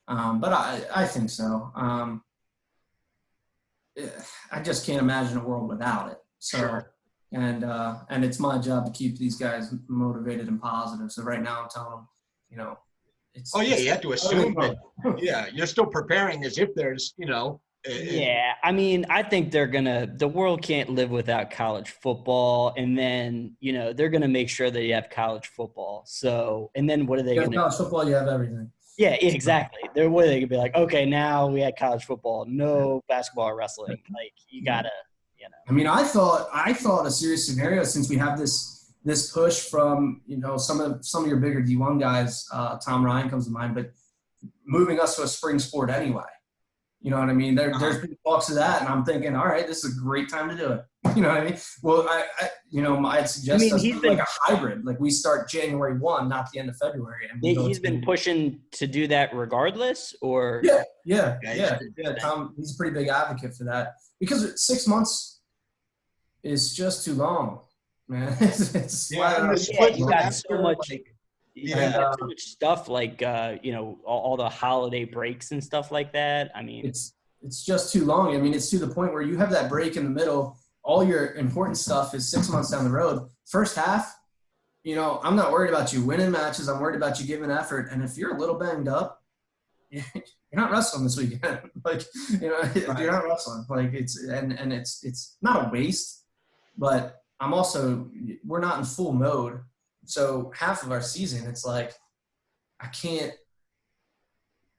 But I think so. I just can't imagine a world without it. So. Sure. And it's my job to keep these guys motivated and positive. So right now I'm telling them, You have to assume that. Yeah, you're still preparing as if there's, Yeah, I mean, I think the world can't live without college football, and then, they're going to make sure that you have college football. So, and then what are they going to college football, you have everything. Yeah, exactly. What are they going to be like, okay, now we had college football, no basketball or wrestling. Like, you got to, I mean, I thought a serious scenario, since we have this push from, some of your bigger D1 guys, Tom Ryan comes to mind, but moving us to a spring sport anyway. You know what I mean? There's been talks of that, and I'm thinking, all right, this is a great time to do it. You know what I mean? Well, I'd suggest us do like a hybrid. Like, we start January 1, not the end of February. And he's been pushing to do that regardless, or? Yeah. Tom, he's a pretty big advocate for that, because 6 months is just too long, man. You got so much. So much stuff, like all the holiday breaks and stuff like that. I mean, it's just too long. I mean, it's to the point where you have that break in the middle. All your important stuff is 6 months down the road. First half, I'm not worried about you winning matches. I'm worried about you giving effort. And if you're a little banged up, you're not wrestling this weekend. Like, you're not wrestling. Like, it's not a waste, but we're not in full mode. So half of our season, it's like, I can't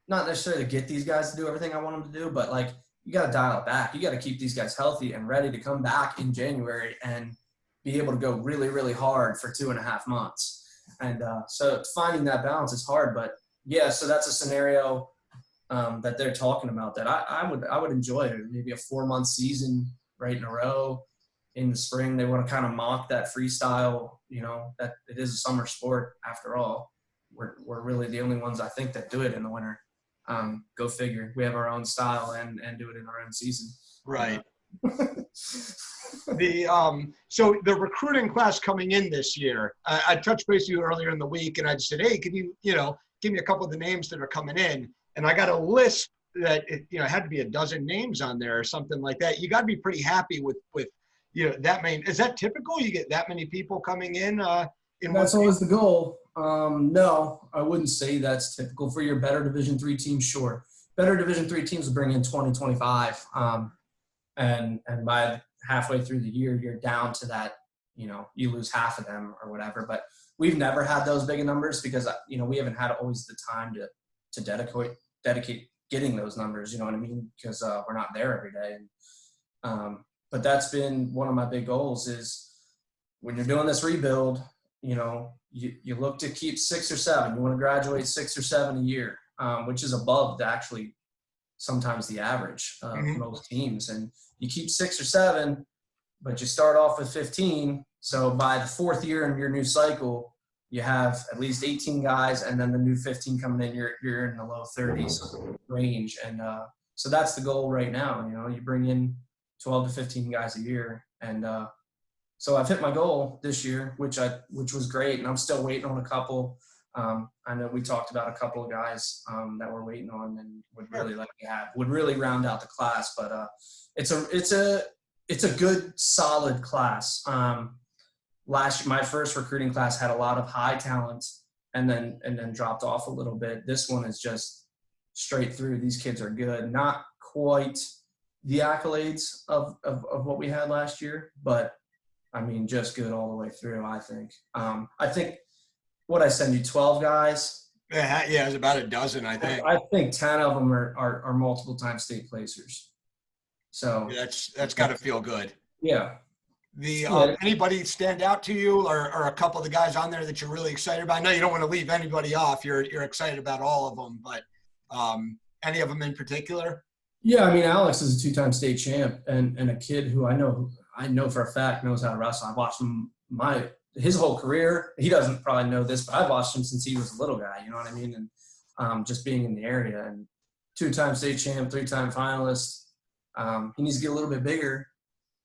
not necessarily get these guys to do everything I want them to do, but like, you got to dial it back. You got to keep these guys healthy and ready to come back in January and be able to go really, really hard for 2.5 months. And so finding that balance is hard, but yeah, so that's a scenario that they're talking about that I would enjoy. Maybe a 4-month season right in a row. In the spring, they want to kind of mock that freestyle, that it is a summer sport after all. We're really the only ones, I think, that do it in the winter. Go figure. We have our own style and do it in our own season. Right. So the recruiting class coming in this year, I touched base with you earlier in the week, and I just said, hey, can you, give me a couple of the names that are coming in? And I got a list that it had to be a dozen names on there or something like that. You got to be pretty happy with that many. Is that typical? You get that many people coming in? That's always the goal. No, I wouldn't say that's typical for your better Division III teams. Sure, better Division III teams will bring in 20, 25, and by halfway through the year, you're down to that. You lose half of them or whatever. But we've never had those big numbers because we haven't had always the time to dedicate getting those numbers. You know what I mean? Because we're not there every day. But that's been one of my big goals is when you're doing this rebuild, you look to keep 6 or 7. You want to graduate 6 or 7 a year, which is above actually sometimes the average of most teams. And you keep 6 or 7, but you start off with 15. So by the 4th year in your new cycle, you have at least 18 guys, and then the new 15 coming in, you're in the low 30s range. And so that's the goal right now. You bring in 12 to 15 guys a year. And so I've hit my goal this year, which was great. And I'm still waiting on a couple. I know we talked about a couple of guys that we're waiting on and would really like to have, would really round out the class. But it's a good, solid class. Last year, my first recruiting class had a lot of high talent and then dropped off a little bit. This one is just straight through. These kids are good. Not quite the accolades of what we had last year, but I mean, just good all the way through, I think. I think what I send you 12 guys. Yeah, it's about a dozen, I think. I think 10 of them are multiple time state placers. So that's got to feel good. Yeah. Anybody stand out to you or a couple of the guys on there that you're really excited about? I know you don't want to leave anybody off. You're excited about all of them, but any of them in particular? Yeah, I mean, Alex is a 2-time state champ and a kid who I know for a fact knows how to wrestle. I've watched him his whole career. He doesn't probably know this, but I've watched him since he was a little guy, you know what I mean? And just being in the area, and 2-time state champ, 3-time finalist. He needs to get a little bit bigger.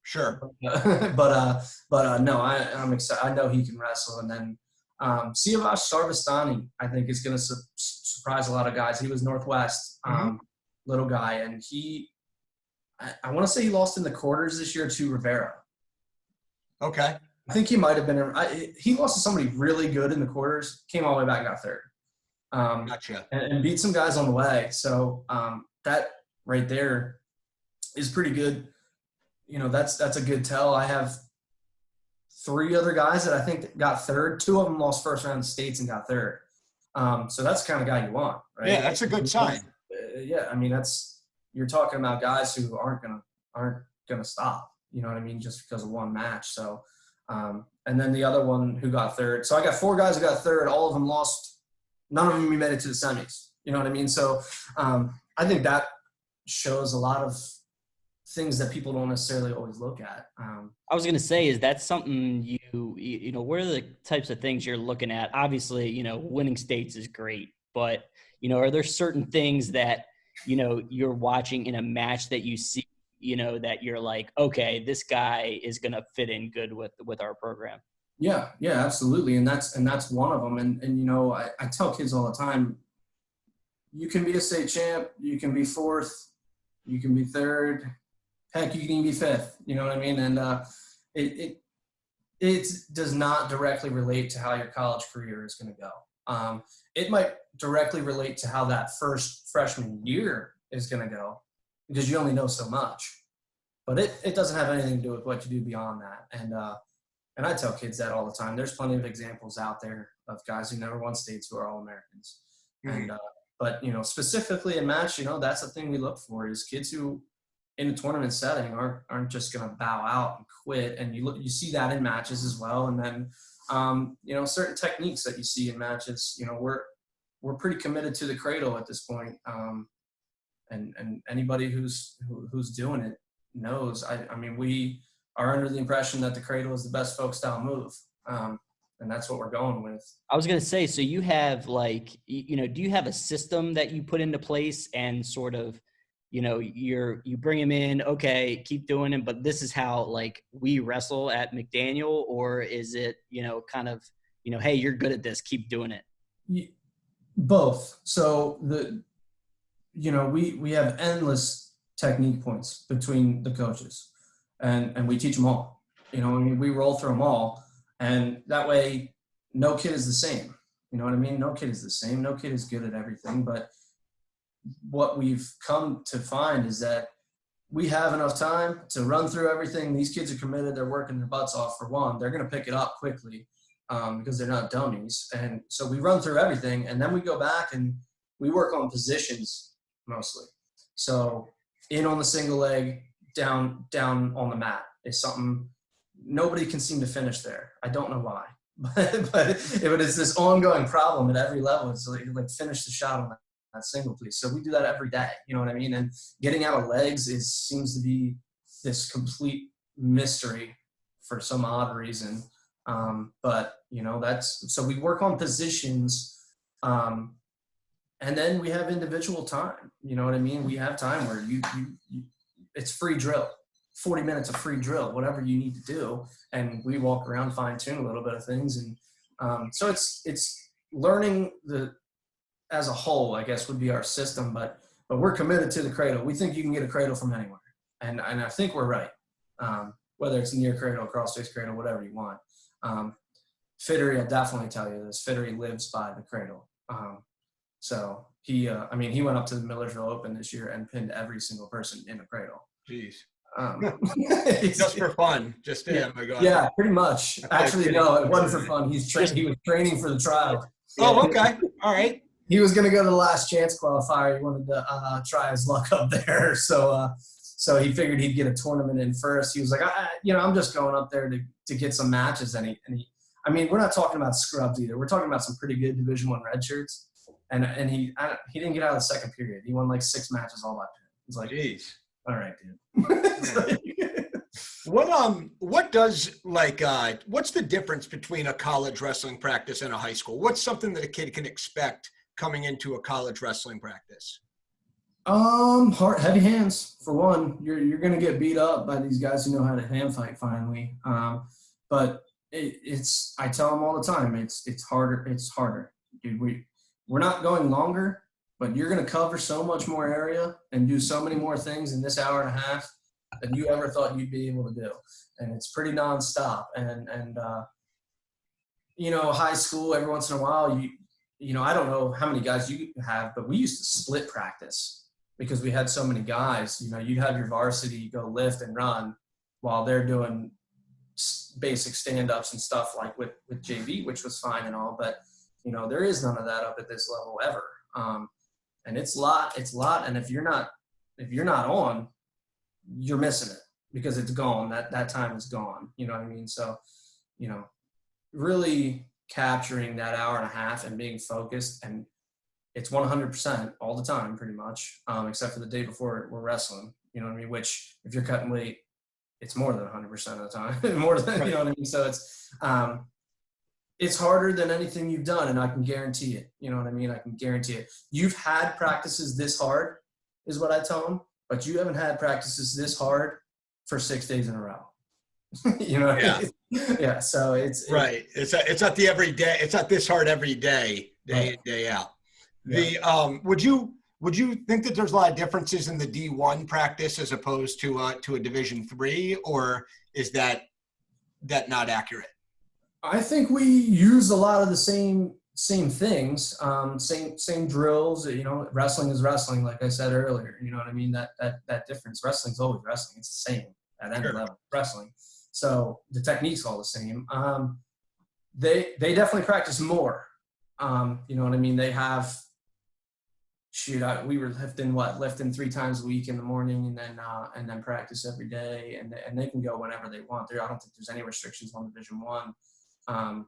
Sure. But no, I'm excited. I know he can wrestle. And then Siavash Sarvastani, I think, is going to surprise a lot of guys. He was Northwest. Little guy, and I want to say he lost in the quarters this year to Rivera. Okay. I think he might have been he lost to somebody really good in the quarters, came all the way back and got third. Gotcha. and beat some guys on the way. So that right there is pretty good. You know, that's a good tell. I have 3 other guys that I think got third. 2 of them lost first round of states and got third. So that's the kind of guy you want, right? Yeah, that's a good sign. Yeah, I mean, you're talking about guys who aren't gonna stop. You know what I mean? Just because of one match. So, and then the other one who got third. So I got 4 guys who got third. All of them lost. None of them made it to the semis. You know what I mean? So I think that shows a lot of things that people don't necessarily always look at. I was going to say, is that something you know, what are the types of things you're looking at? Obviously, you know, winning states is great, but, you know, are there certain things that, you know, you're watching in a match that you see, you know, that you're like, okay, this guy is going to fit in good with our program? Yeah, absolutely. And that's one of them. And you know, I tell kids all the time, you can be a state champ, you can be 4th, you can be 3rd, heck, you can even be 5th, you know what I mean? And it does not directly relate to how your college career is going to go. It might directly relate to how that first freshman year is going to go, because you only know so much. But it doesn't have anything to do with what you do beyond that. And I tell kids that all the time. There's plenty of examples out there of guys who never won states who are All-Americans. Mm-hmm. But, you know, specifically in match, you know, that's the thing we look for is kids who in a tournament setting aren't just going to bow out and quit. And you see that in matches as well. And then, you know, certain techniques that you see in matches, you know, we're pretty committed to the cradle at this point. And anybody who's doing it knows. I mean, we are under the impression that the cradle is the best folk style move. And that's what we're going with. I was going to say, so you have like, you know, do you have a system that you put into place and sort of, you know, you bring him in, okay, keep doing it, but this is how like we wrestle at McDaniel, or is it, you know, kind of, you know, hey, you're good at this, keep doing it? Both. So you know, we have endless technique points between the coaches, and we teach them all. You know, I mean, we roll through them all, and that way, no kid is the same. You know what I mean? No kid is the same. No kid is good at everything. But what we've come to find is that we have enough time to run through everything. These kids are committed. They're working their butts off. For one, they're going to pick it up quickly because they're not dummies. And so we run through everything, and then we go back and we work on positions mostly. So in on the single leg, down on the mat is something nobody can seem to finish there. I don't know why, but if it is this ongoing problem at every level, it's like finish the shot on that single, please. So we do that every day. You know what I mean? And getting out of legs seems to be this complete mystery for some odd reason. But you know, so we work on positions, and then we have individual time. You know what I mean? We have time where you it's free drill, 40 minutes of free drill, whatever you need to do. And we walk around, fine tune a little bit of things. And so it's learning as a whole, I guess, would be our system, but we're committed to the cradle. We think you can get a cradle from anywhere. And I think we're right. Whether it's near cradle, cross face cradle, whatever you want. Fittery, I'll definitely tell you this. Fittery lives by the cradle. So he went up to the Millersville Open this year and pinned every single person in the cradle. Jeez. Just for fun. Just yeah, yeah, pretty much. Actually, no, it wasn't for fun. He was training for the trial. Oh, okay. All right. He was going to go to the last chance qualifier. He wanted to try his luck up there. So he figured he'd get a tournament in first. He was like, I'm just going up there to get some matches. And he, I mean, we're not talking about scrubs either. We're talking about some pretty good Division I red shirts. And he didn't get out of the second period. He won like 6 matches all that time. He's like, jeez. All right, dude. What does what's the difference between a college wrestling practice and a high school? What's something that a kid can expect coming into a college wrestling practice? Heavy hands for one. You're gonna get beat up by these guys who know how to hand fight finally. But I tell them all the time, it's harder. It's harder, dude. We're not going longer, but you're gonna cover so much more area and do so many more things in this hour and a half than you ever thought you'd be able to do. And it's pretty nonstop. And you know, high school, every once in a while, I don't know how many guys you have, but we used to split practice because we had so many guys. You'd have your varsity go lift and run while they're doing basic stand-ups and stuff like with JV, which was fine and all, but there is none of that up at this level ever. And it's a lot. And if you're not on, you're missing it because it's gone. That time is gone. You know what I mean? So, really capturing that hour and a half and being focused, and it's 100% all the time pretty much, except for the day before we're wrestling, you know what I mean? Which if you're cutting weight, it's more than 100% of the time, more than, you know what I mean? So it's harder than anything you've done, and I can guarantee it. You know what I mean? I can guarantee it. You've had practices this hard is what I tell them, but you haven't had practices this hard for 6 days in a row. You know what I mean? Yeah. So it's right. It's not the everyday. It's not this hard every day, day in, day out. Yeah. Would you think that there's a lot of differences in the D1 practice as opposed to a Division III, or is that not accurate? I think we use a lot of the same things, same drills. Wrestling is wrestling, like I said earlier. You know what I mean? That difference. Wrestling's always wrestling. It's the same at any level wrestling. So the technique's all the same. They definitely practice more. You know what I mean? They have. We were lifting 3 times a week in the morning, and then practice every day, and they can go whenever they want. I don't think there's any restrictions on Division I.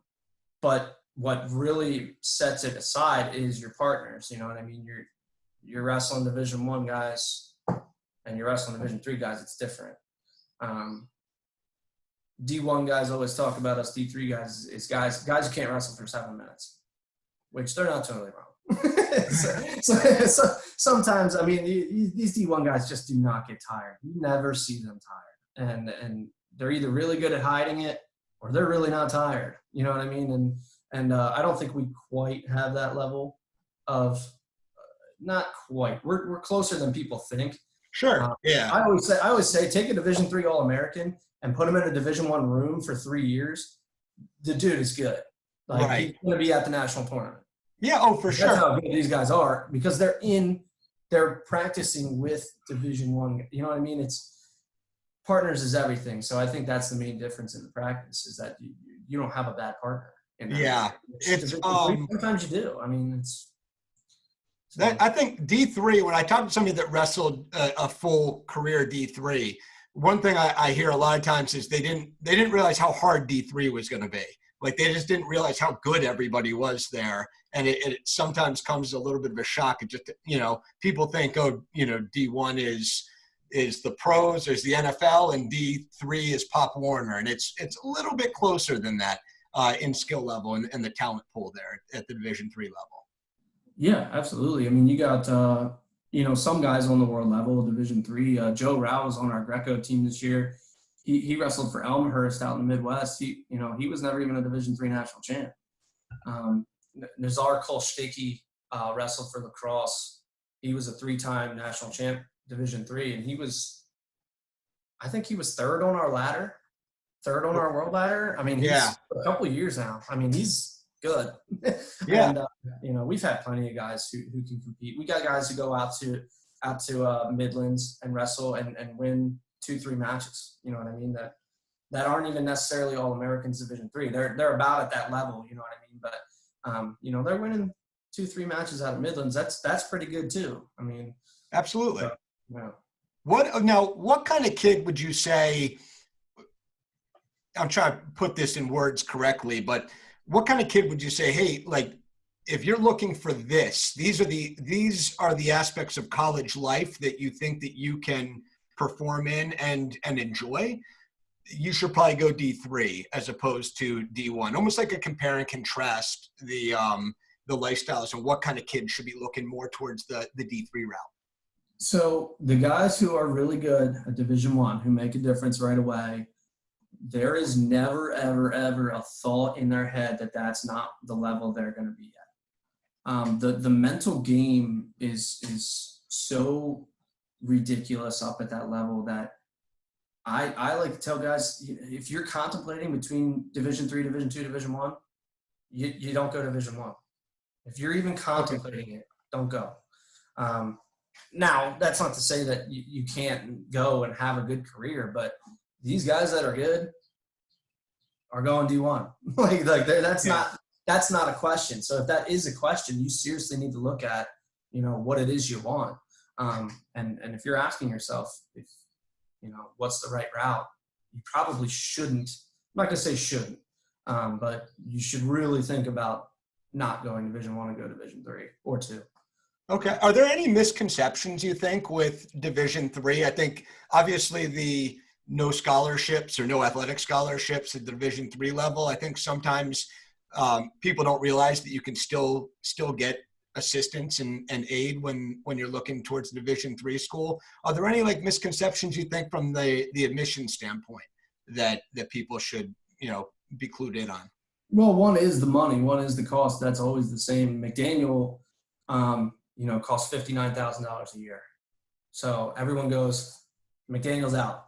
But what really sets it aside is your partners. You know what I mean? You're wrestling Division I guys, and you're wrestling Division III guys. It's different. D1 guys always talk about us. D3 guys is guys who can't wrestle for 7 minutes, which they're not totally wrong. so sometimes, I mean, these D1 guys just do not get tired. You never see them tired, and they're either really good at hiding it or they're really not tired. You know what I mean? And I don't think we quite have that level of not quite. We're closer than people think. Sure. Yeah. I always say take a Division III All-American and put him in a Division I room for 3 years. The dude is good. He's going to be at the national tournament. Yeah. Oh, for sure. That's how good these guys are, because they're practicing with Division I. You know what I mean? Partners is everything. So I think that's the main difference in the practice, is that you don't have a bad partner. Yeah. Sometimes you do. I mean, I think D3, when I talk to somebody that wrestled a full career D3, one thing I hear a lot of times is they didn't realize how hard D3 was going to be. Like, they just didn't realize how good everybody was there. And it sometimes comes as a little bit of a shock. It just, people think, D1 is the pros, there's the NFL, and D3 is Pop Warner. And it's a little bit closer than that in skill level and the talent pool there at the Division III level. Yeah, absolutely. I mean, you got, some guys on the world level, Division III. Joe Rao was on our Greco team this year. He wrestled for Elmhurst out in the Midwest. He was never even a Division III national champ. Nazar Kolstiki wrestled for lacrosse. He was a 3-time national champ, Division III, and I think he was third on our world ladder. I mean, he's a couple of years now. I mean, he's good. Yeah. And we've had plenty of guys who can compete. We got guys who go out to Midlands and wrestle and win 2-3 matches. You know what I mean? That aren't even necessarily All-Americans Division III. They're about at that level. You know what I mean? But they're winning 2-3 matches out of Midlands. That's pretty good too. I mean, absolutely. Yeah. What kind of kid would you say? I'm trying to put this in words correctly, but what kind of kid would you say, hey, like, if you're looking for this, these are the aspects of college life that you think that you can perform in and enjoy, you should probably go D3 as opposed to D1. Almost like a compare and contrast the lifestyles and what kind of kid should be looking more towards the D3 route. So the guys who are really good at Division I, who make a difference right away, there is never, ever, ever a thought in their head that that's not the level they're going to be at. The mental game is so ridiculous up at that level that I like to tell guys, if you're contemplating between Division III, Division II, Division I, you don't go to Division I. If you're even contemplating it, don't go. Now, that's not to say that you can't go and have a good career, but these guys that are good are going D1. That's not a question. So if that is a question, you seriously need to look at, what it is you want. And if you're asking yourself, what's the right route, you probably shouldn't. I'm not going to say shouldn't, but you should really think about not going Division I and go Division III or II. Okay. Are there any misconceptions you think with Division III? I think obviously the no scholarships or no athletic scholarships at the Division III level. I think sometimes people don't realize that you can still get assistance and aid when you're looking towards the Division III school. Are there any misconceptions you think from the admission standpoint that people should, be clued in on? Well, one is the money, one is the cost. That's always the same. McDaniel, costs $59,000 a year. So everyone goes, McDaniel's out.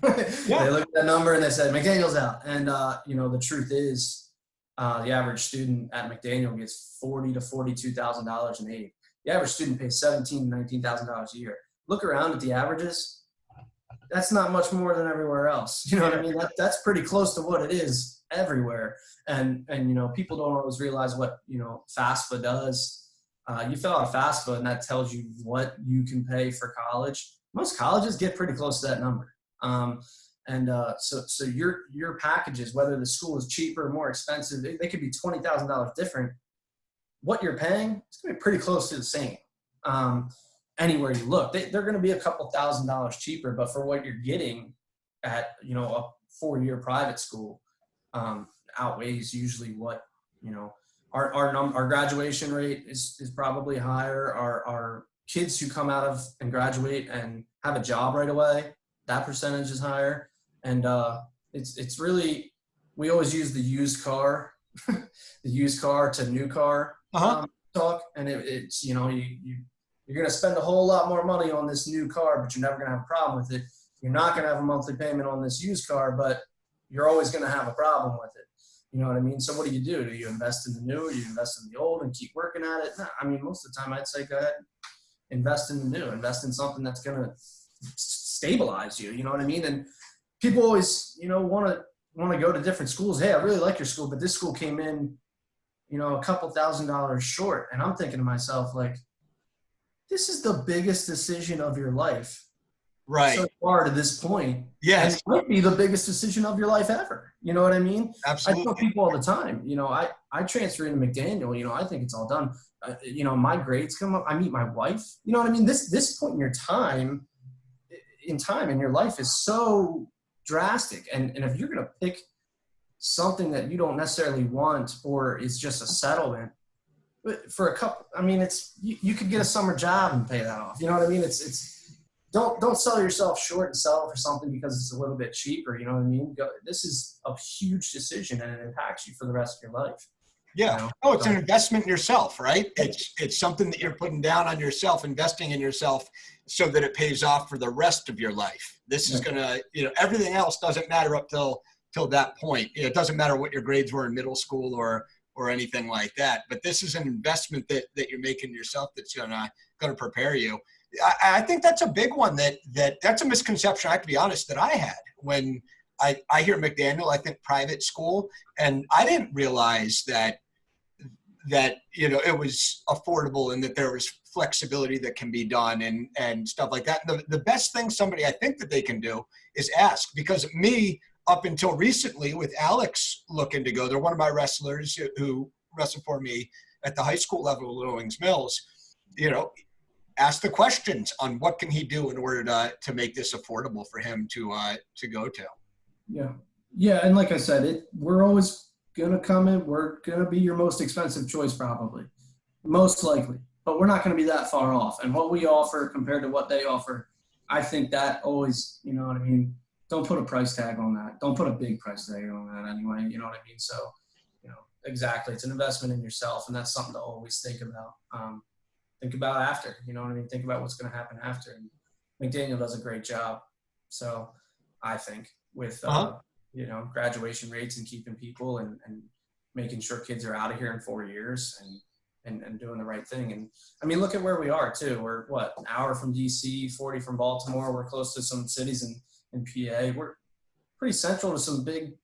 Yeah. They look at that number and they said, McDaniel's out. And, the truth is the average student at McDaniel gets $40,000 to $42,000 in aid. The average student pays $17,000 to $19,000 a year. Look around at the averages. That's not much more than everywhere else. You know what I mean? That's pretty close to what it is everywhere. And people don't always realize what, FAFSA does. You fill out a FAFSA and that tells you what you can pay for college. Most colleges get pretty close to that number. So your packages, whether the school is cheaper or more expensive, they could be $20,000 different. What you're paying is going to be pretty close to the same. Anywhere you look, they're going to be a couple $1,000s cheaper, but for what you're getting at, a 4-year private school, outweighs usually what, our graduation rate is probably higher. Our kids who come out of and graduate and have a job right away, that percentage is higher. And it's really, we always use the used car to new car talk. And it's, you're going to spend a whole lot more money on this new car, but you're never going to have a problem with it. You're not going to have a monthly payment on this used car, but you're always going to have a problem with it. You know what I mean? So what do? Do you invest in the new or do you invest in the old and keep working at it? No, I mean, most of the time I'd say go ahead, invest in the new, invest in something that's going to stabilize you. You know what I mean? And people always, want to go to different schools. Hey, I really like your school, but this school came in, a couple $1,000s short. And I'm thinking to myself, this is the biggest decision of your life. Right. So far to this point. Yes. And it might be the biggest decision of your life ever. You know what I mean? Absolutely. I tell people all the time, I transfer into McDaniel, I think it's all done. My grades come up, I meet my wife, you know what I mean? This point in your time in your life is so drastic. And if you're going to pick something that you don't necessarily want, or is just a settlement for a couple, it's, you could get a summer job and pay that off. You know what I mean? It's, don't sell yourself short and sell for something because it's a little bit cheaper. You know what I mean? This is a huge decision and it impacts you for the rest of your life. Yeah. Oh, it's an investment in yourself, right? It's something that you're putting down on yourself, investing in yourself so that it pays off for the rest of your life. This is going to, everything else doesn't matter up till that point. It doesn't matter what your grades were in middle school or anything like that. But this is an investment that you're making in yourself that's going to prepare you. I think that's a big one that's a misconception, I have to be honest, that I had when I hear McDaniel, I think private school, and I didn't realize that it was affordable and that there was flexibility that can be done and stuff like that. The best thing somebody I think that they can do is ask, because me, up until recently with Alex looking to go, they're one of my wrestlers who wrestled for me at the high school level at Owings Mills, ask the questions on what can he do in order to make this affordable for him to go to. Yeah. And like I said, we're always going to come in. We're going to be your most expensive choice, probably, most likely, but we're not going to be that far off. And what we offer compared to what they offer, I think that always, you know what I mean? Don't put a price tag on that. Don't put a big price tag on that anyway. You know what I mean? So, exactly. It's an investment in yourself, and that's something to always think about. Think about after, you know what I mean? Think about what's going to happen after. And McDaniel does a great job. So I think with, graduation rates and keeping people and making sure kids are out of here in 4 years. And, and doing the right thing. And I mean, look at where we are too. We're what, an hour from DC, 40 from Baltimore. We're close to some cities in PA. We're pretty central to some big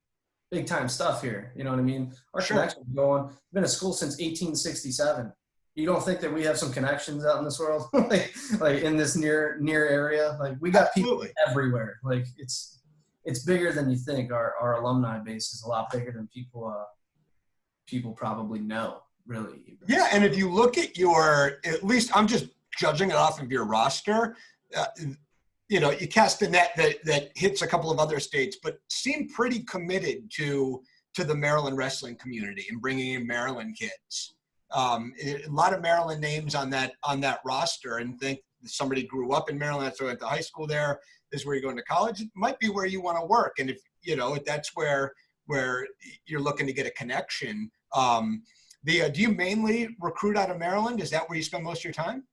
time stuff here. You know what I mean? Our connections going. I've been at school since 1867. You don't think that we have some connections out in this world, like in this near area? Like we got people everywhere. Like it's bigger than you think. Our alumni base is a lot bigger than people probably know, really. Yeah, and if you look at at least I'm just judging it off of your roster. You cast a net that hits a couple of other states, but seem pretty committed to the Maryland wrestling community and bringing in Maryland kids. A lot of Maryland names on that roster, and think somebody grew up in Maryland, so went to high school there. This is where you're going to college. It might be where you want to work, and if that's where you're looking to get a connection. Do you mainly recruit out of Maryland? Is that where you spend most of your time?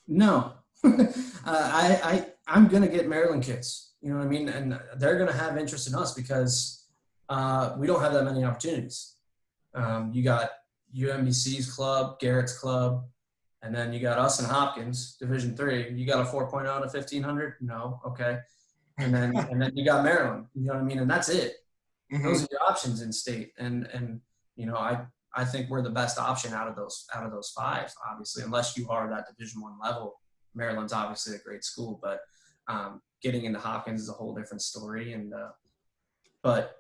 No. I'm gonna get Maryland kids. You know what I mean, and they're gonna have interest in us because we don't have that many opportunities. You got UMBC's club, Garrett's club, and then you got us and Hopkins, Division III. You got a 4.0 to 1500? No, okay. And then you got Maryland. You know what I mean, and that's it. Mm-hmm. Those are your options in state, and I think we're the best option out of those five, obviously, unless you are that Division I level. Maryland's obviously a great school, but getting into Hopkins is a whole different story. And but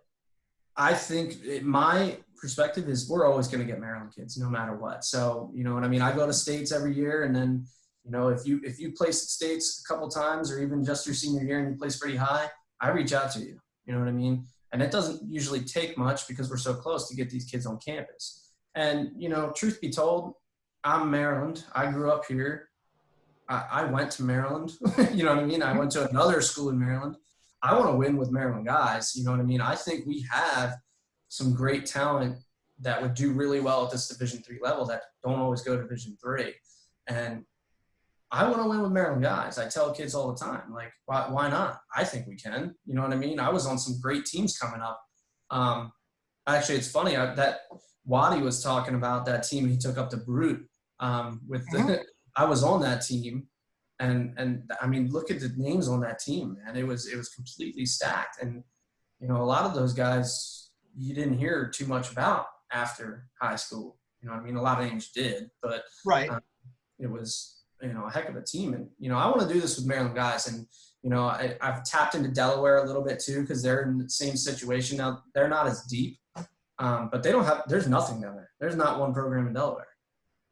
I think my perspective is we're always going to get Maryland kids no matter what. So, you know what I mean? I go to states every year, and then, if you place at states a couple times or even just your senior year and you place pretty high, I reach out to you. You know what I mean? And it doesn't usually take much because we're so close to get these kids on campus. And, truth be told, I'm Maryland. I grew up here. I went to Maryland. You know what I mean? I went to another school in Maryland. I want to win with Maryland guys. You know what I mean? I think we have some great talent that would do really well at this Division III level that don't always go to Division III. And I want to win with Maryland guys. I tell kids all the time, like, why not? I think we can. You know what I mean? I was on some great teams coming up. Actually, it's funny that Waddy was talking about that team he took up to Brute. I was on that team, and I mean, look at the names on that team, man. It was completely stacked, and a lot of those guys you didn't hear too much about after high school. You know what I mean? A lot of names did, but it was a heck of a team, and I want to do this with Maryland guys, and I've tapped into Delaware a little bit too because they're in the same situation now. They're not as deep, but they don't have. There's nothing down there. There's not one program in Delaware.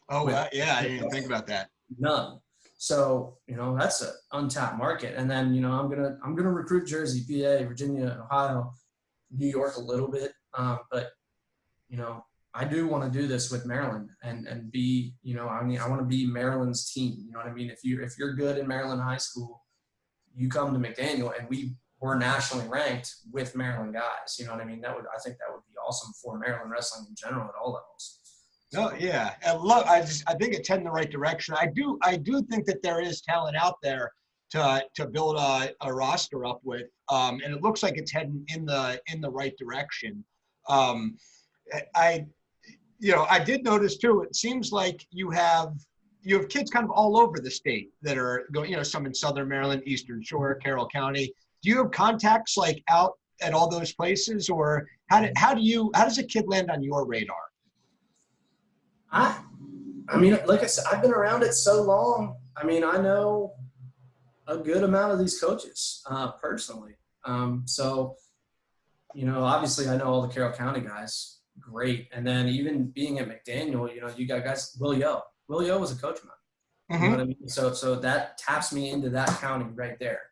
Oh, yeah, I didn't even think about that. None. So, that's an untapped market. And then, I'm gonna recruit Jersey, PA, Virginia, Ohio, New York a little bit. But, I do want to do this with Maryland and be, I want to be Maryland's team. You know what I mean? If you're good in Maryland high school, you come to McDaniel and we're nationally ranked with Maryland guys. You know what I mean? I think that would be awesome for Maryland wrestling in general at all levels. Oh yeah, and look, I think it's heading in the right direction. I do think that there is talent out there to build a roster up with, and it looks like it's heading in the right direction. I did notice too. It seems like you have kids kind of all over the state that are going. Some in Southern Maryland, Eastern Shore, Carroll County. Do you have contacts like out at all those places, or how does a kid land on your radar? I mean, like I said, I've been around it so long. I mean, I know a good amount of these coaches personally. So, obviously I know all the Carroll County guys, great. And then even being at McDaniel, you got guys, Will Yo was a coach of mine. Mm-hmm. You know what I mean? So that taps me into that county right there.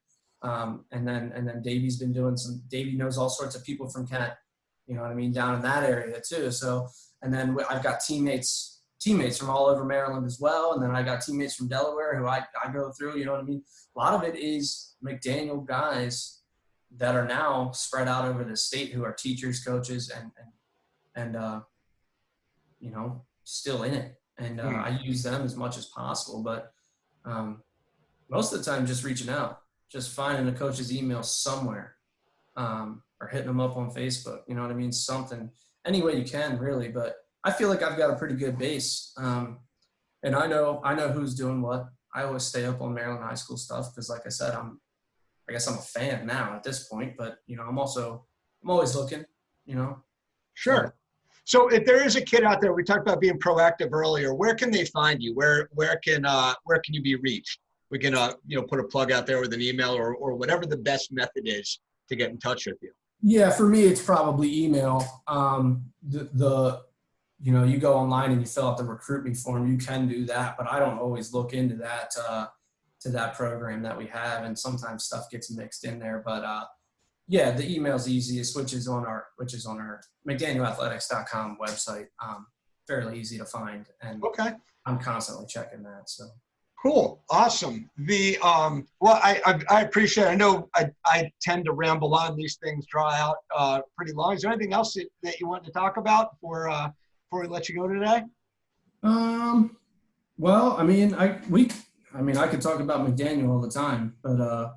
And then Davey's been doing Davey knows all sorts of people from Kent, you know what I mean, down in that area too. So, and then I've got teammates from all over Maryland as well. And then I got teammates from Delaware who I go through, you know what I mean? A lot of it is McDaniel guys that are now spread out over the state who are teachers, coaches, and still in it. And I use them as much as possible. But most of the time just reaching out, just finding a coach's email somewhere or hitting them up on Facebook, you know what I mean? Something. any way you can, really. But I feel like I've got a pretty good base. And I know who's doing what. I always stay up on Maryland high school stuff because, like I said, I guess I'm a fan now at this point. But I'm always looking. Sure. So if there is a kid out there, we talked about being proactive earlier. Where can they find you? Where can you be reached? We can put a plug out there with an email or whatever the best method is to get in touch with you. Yeah, for me, it's probably email. You go online and you fill out the recruit me form. You can do that, but I don't always look into that to that program that we have, and sometimes stuff gets mixed in there. But yeah, the email's easiest, which is on our McDanielAthletics.com website. Fairly easy to find, and okay. I'm constantly checking that. So cool, awesome. The I appreciate it. I know I tend to ramble on; these things draw out pretty long. Is there anything else that you want to talk about before we let you go today? Well, I could talk about McDaniel all the time, but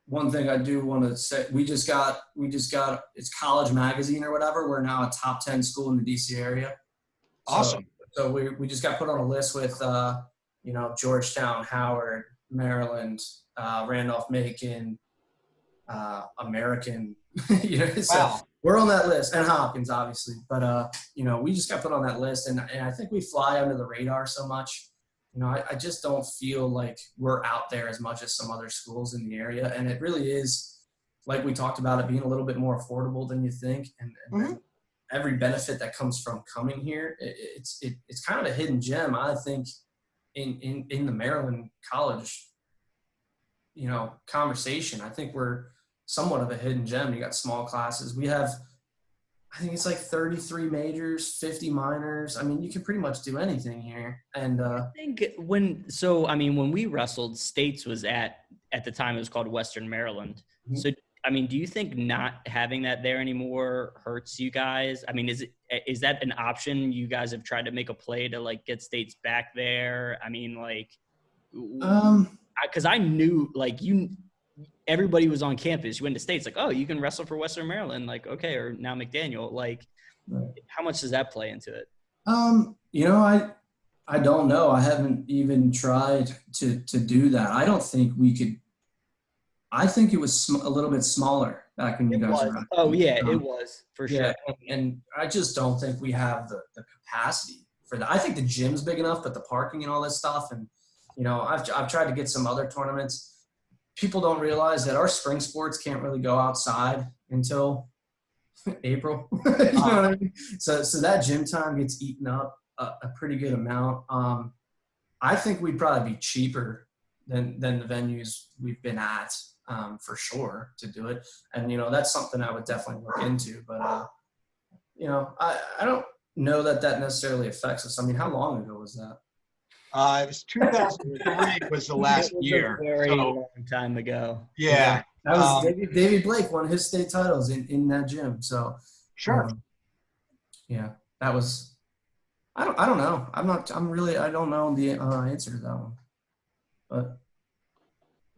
one thing I do want to say, we just got it's College Magazine or whatever. We're now a top 10 school in the DC area. Awesome. So we just got put on a list with Georgetown, Howard, Maryland, Randolph-Macon, American. So wow. We're on that list, and Hopkins obviously. But we just got put on that list, and I think we fly under the radar so much. I just don't feel like we're out there as much as some other schools in the area. And it really is, like we talked about, it being a little bit more affordable than you think. And every benefit that comes from coming here, it's kind of a hidden gem, I think, in the Maryland college, conversation. I think we're somewhat of a hidden gem. You got small classes. We have, I think it's like 33 majors, 50 minors. I mean, you can pretty much do anything here. And I think when we wrestled, States was at the time it was called Western Maryland. Mm-hmm. So, do you think not having that there anymore hurts you guys? Is that an option? You guys have tried to make a play to get States back there. Because I knew everybody was on campus. You went to States, oh, you can wrestle for Western Maryland, okay, or now McDaniel. Right. How much does that play into it? I don't know. I haven't even tried to do that. I don't think we could. I think it was a little bit smaller back when you guys were. Oh yeah, it was for sure. Yeah, and I just don't think we have the capacity for that. I think the gym's big enough, but the parking and all this stuff, and I've tried to get some other tournaments. People don't realize that our spring sports can't really go outside until April. You know what I mean? So that gym time gets eaten up a pretty good amount. I think we'd probably be cheaper than the venues we've been at, for sure, to do it. And, that's something I would definitely look into. But, I don't know that necessarily affects us. How long ago was that? It was 2003 was the last year. A very long time ago. Yeah. That was Davey Blake won his state titles in that gym. So sure. Yeah, that was. I don't know. I don't know the answer to that one. But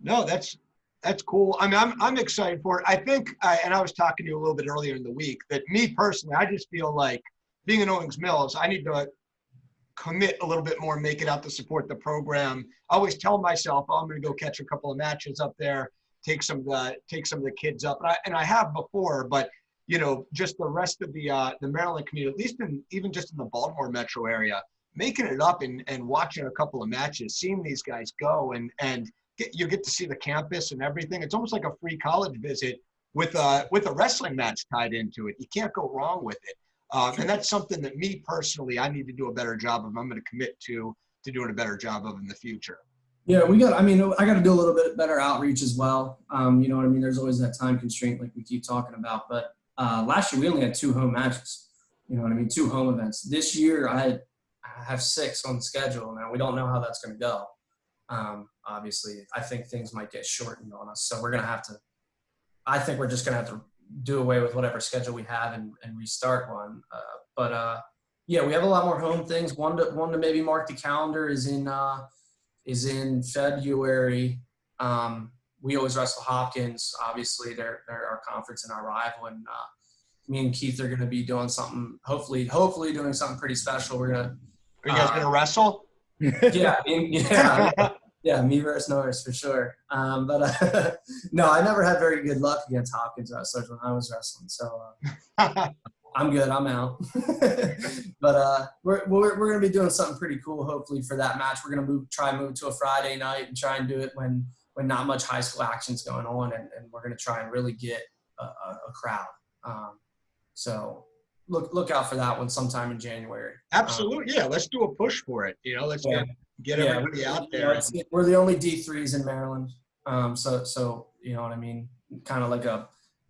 no, that's cool. I'm excited for it. I think, and I was talking to you a little bit earlier in the week, that me personally, I just feel like being in Owings Mills, I need to commit a little bit more, make it out to support the program. I always tell myself, I'm going to go catch a couple of matches up there, take some of the kids up, and I have before, but just the rest of the Maryland community, at least even just in the Baltimore metro area, making it up and watching a couple of matches, seeing these guys go and you get to see the campus and everything. It's almost like a free college visit with a wrestling match tied into it. You can't go wrong with it. And that's something that me personally, I need to do a better job of. I'm going to commit to doing a better job of in the future. Yeah, I got to do a little bit better outreach as well. You know what I mean? There's always that time constraint like we keep talking about. But last year we only had 2 home matches. You know what I mean? 2 home events. This year I have 6 on the schedule. Now we don't know how that's going to go. Obviously, I think things might get shortened on us. So I think we're just going to have to do away with whatever schedule we have and restart one. Yeah, we have a lot more home things. One to maybe mark the calendar is in February. We always wrestle Hopkins. Obviously, they're our conference and our rival, and me and Keith are going to be doing something, hopefully doing something pretty special. We're going to. Are you guys going to wrestle? Yeah. Yeah, me versus Norris for sure. But no, I never had very good luck against Hopkins wrestlers when I was wrestling. So I'm good. I'm out. But we're going to be doing something pretty cool, hopefully, for that match. We're going to try and move to a Friday night and try and do it when not much high school action's going on, and we're going to try and really get a crowd. So look out for that one sometime in January. Absolutely. Yeah, let's do a push for it. Let's get everybody out there. We're the only D3s in Maryland. So you know what I mean? Kind of like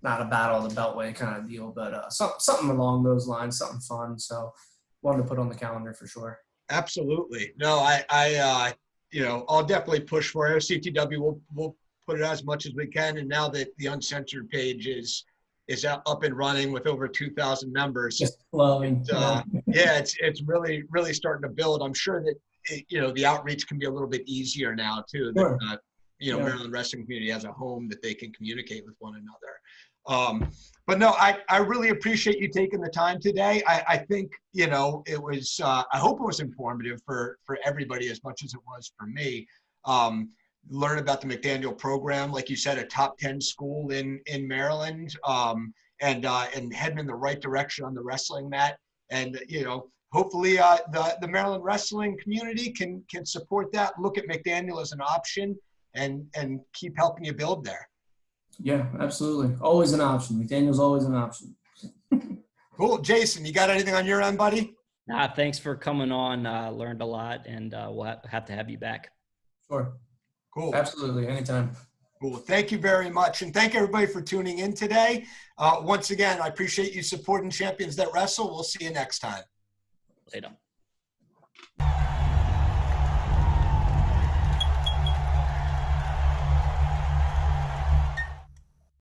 not a battle of the beltway kind of deal, but something along those lines, something fun. So wanted to put on the calendar for sure. Absolutely. No, I'll definitely push for it. CTW, we'll put it out as much as we can. And now that the Uncensored page is up and running with over 2,000 members, just flowing. It's really, really starting to build. I'm sure that, the outreach can be a little bit easier now too. Sure. That, Maryland wrestling community has a home that they can communicate with one another. But no, I really appreciate you taking the time today. I think, it was, I hope it was informative for everybody as much as it was for me. Learn about the McDaniel program, like you said, a top 10 school in Maryland, and heading in the right direction on the wrestling mat. And, hopefully the Maryland wrestling community can support that, look at McDaniel as an option, and keep helping you build there. Yeah, absolutely. Always an option. McDaniel's always an option. Cool. Jason, you got anything on your end, buddy? Nah, thanks for coming on. Learned a lot, and we'll have to have you back. Sure. Cool. Absolutely. Anytime. Cool. Thank you very much. And thank everybody for tuning in today. Once again, I appreciate you supporting Champions That Wrestle. We'll see you next time. Later.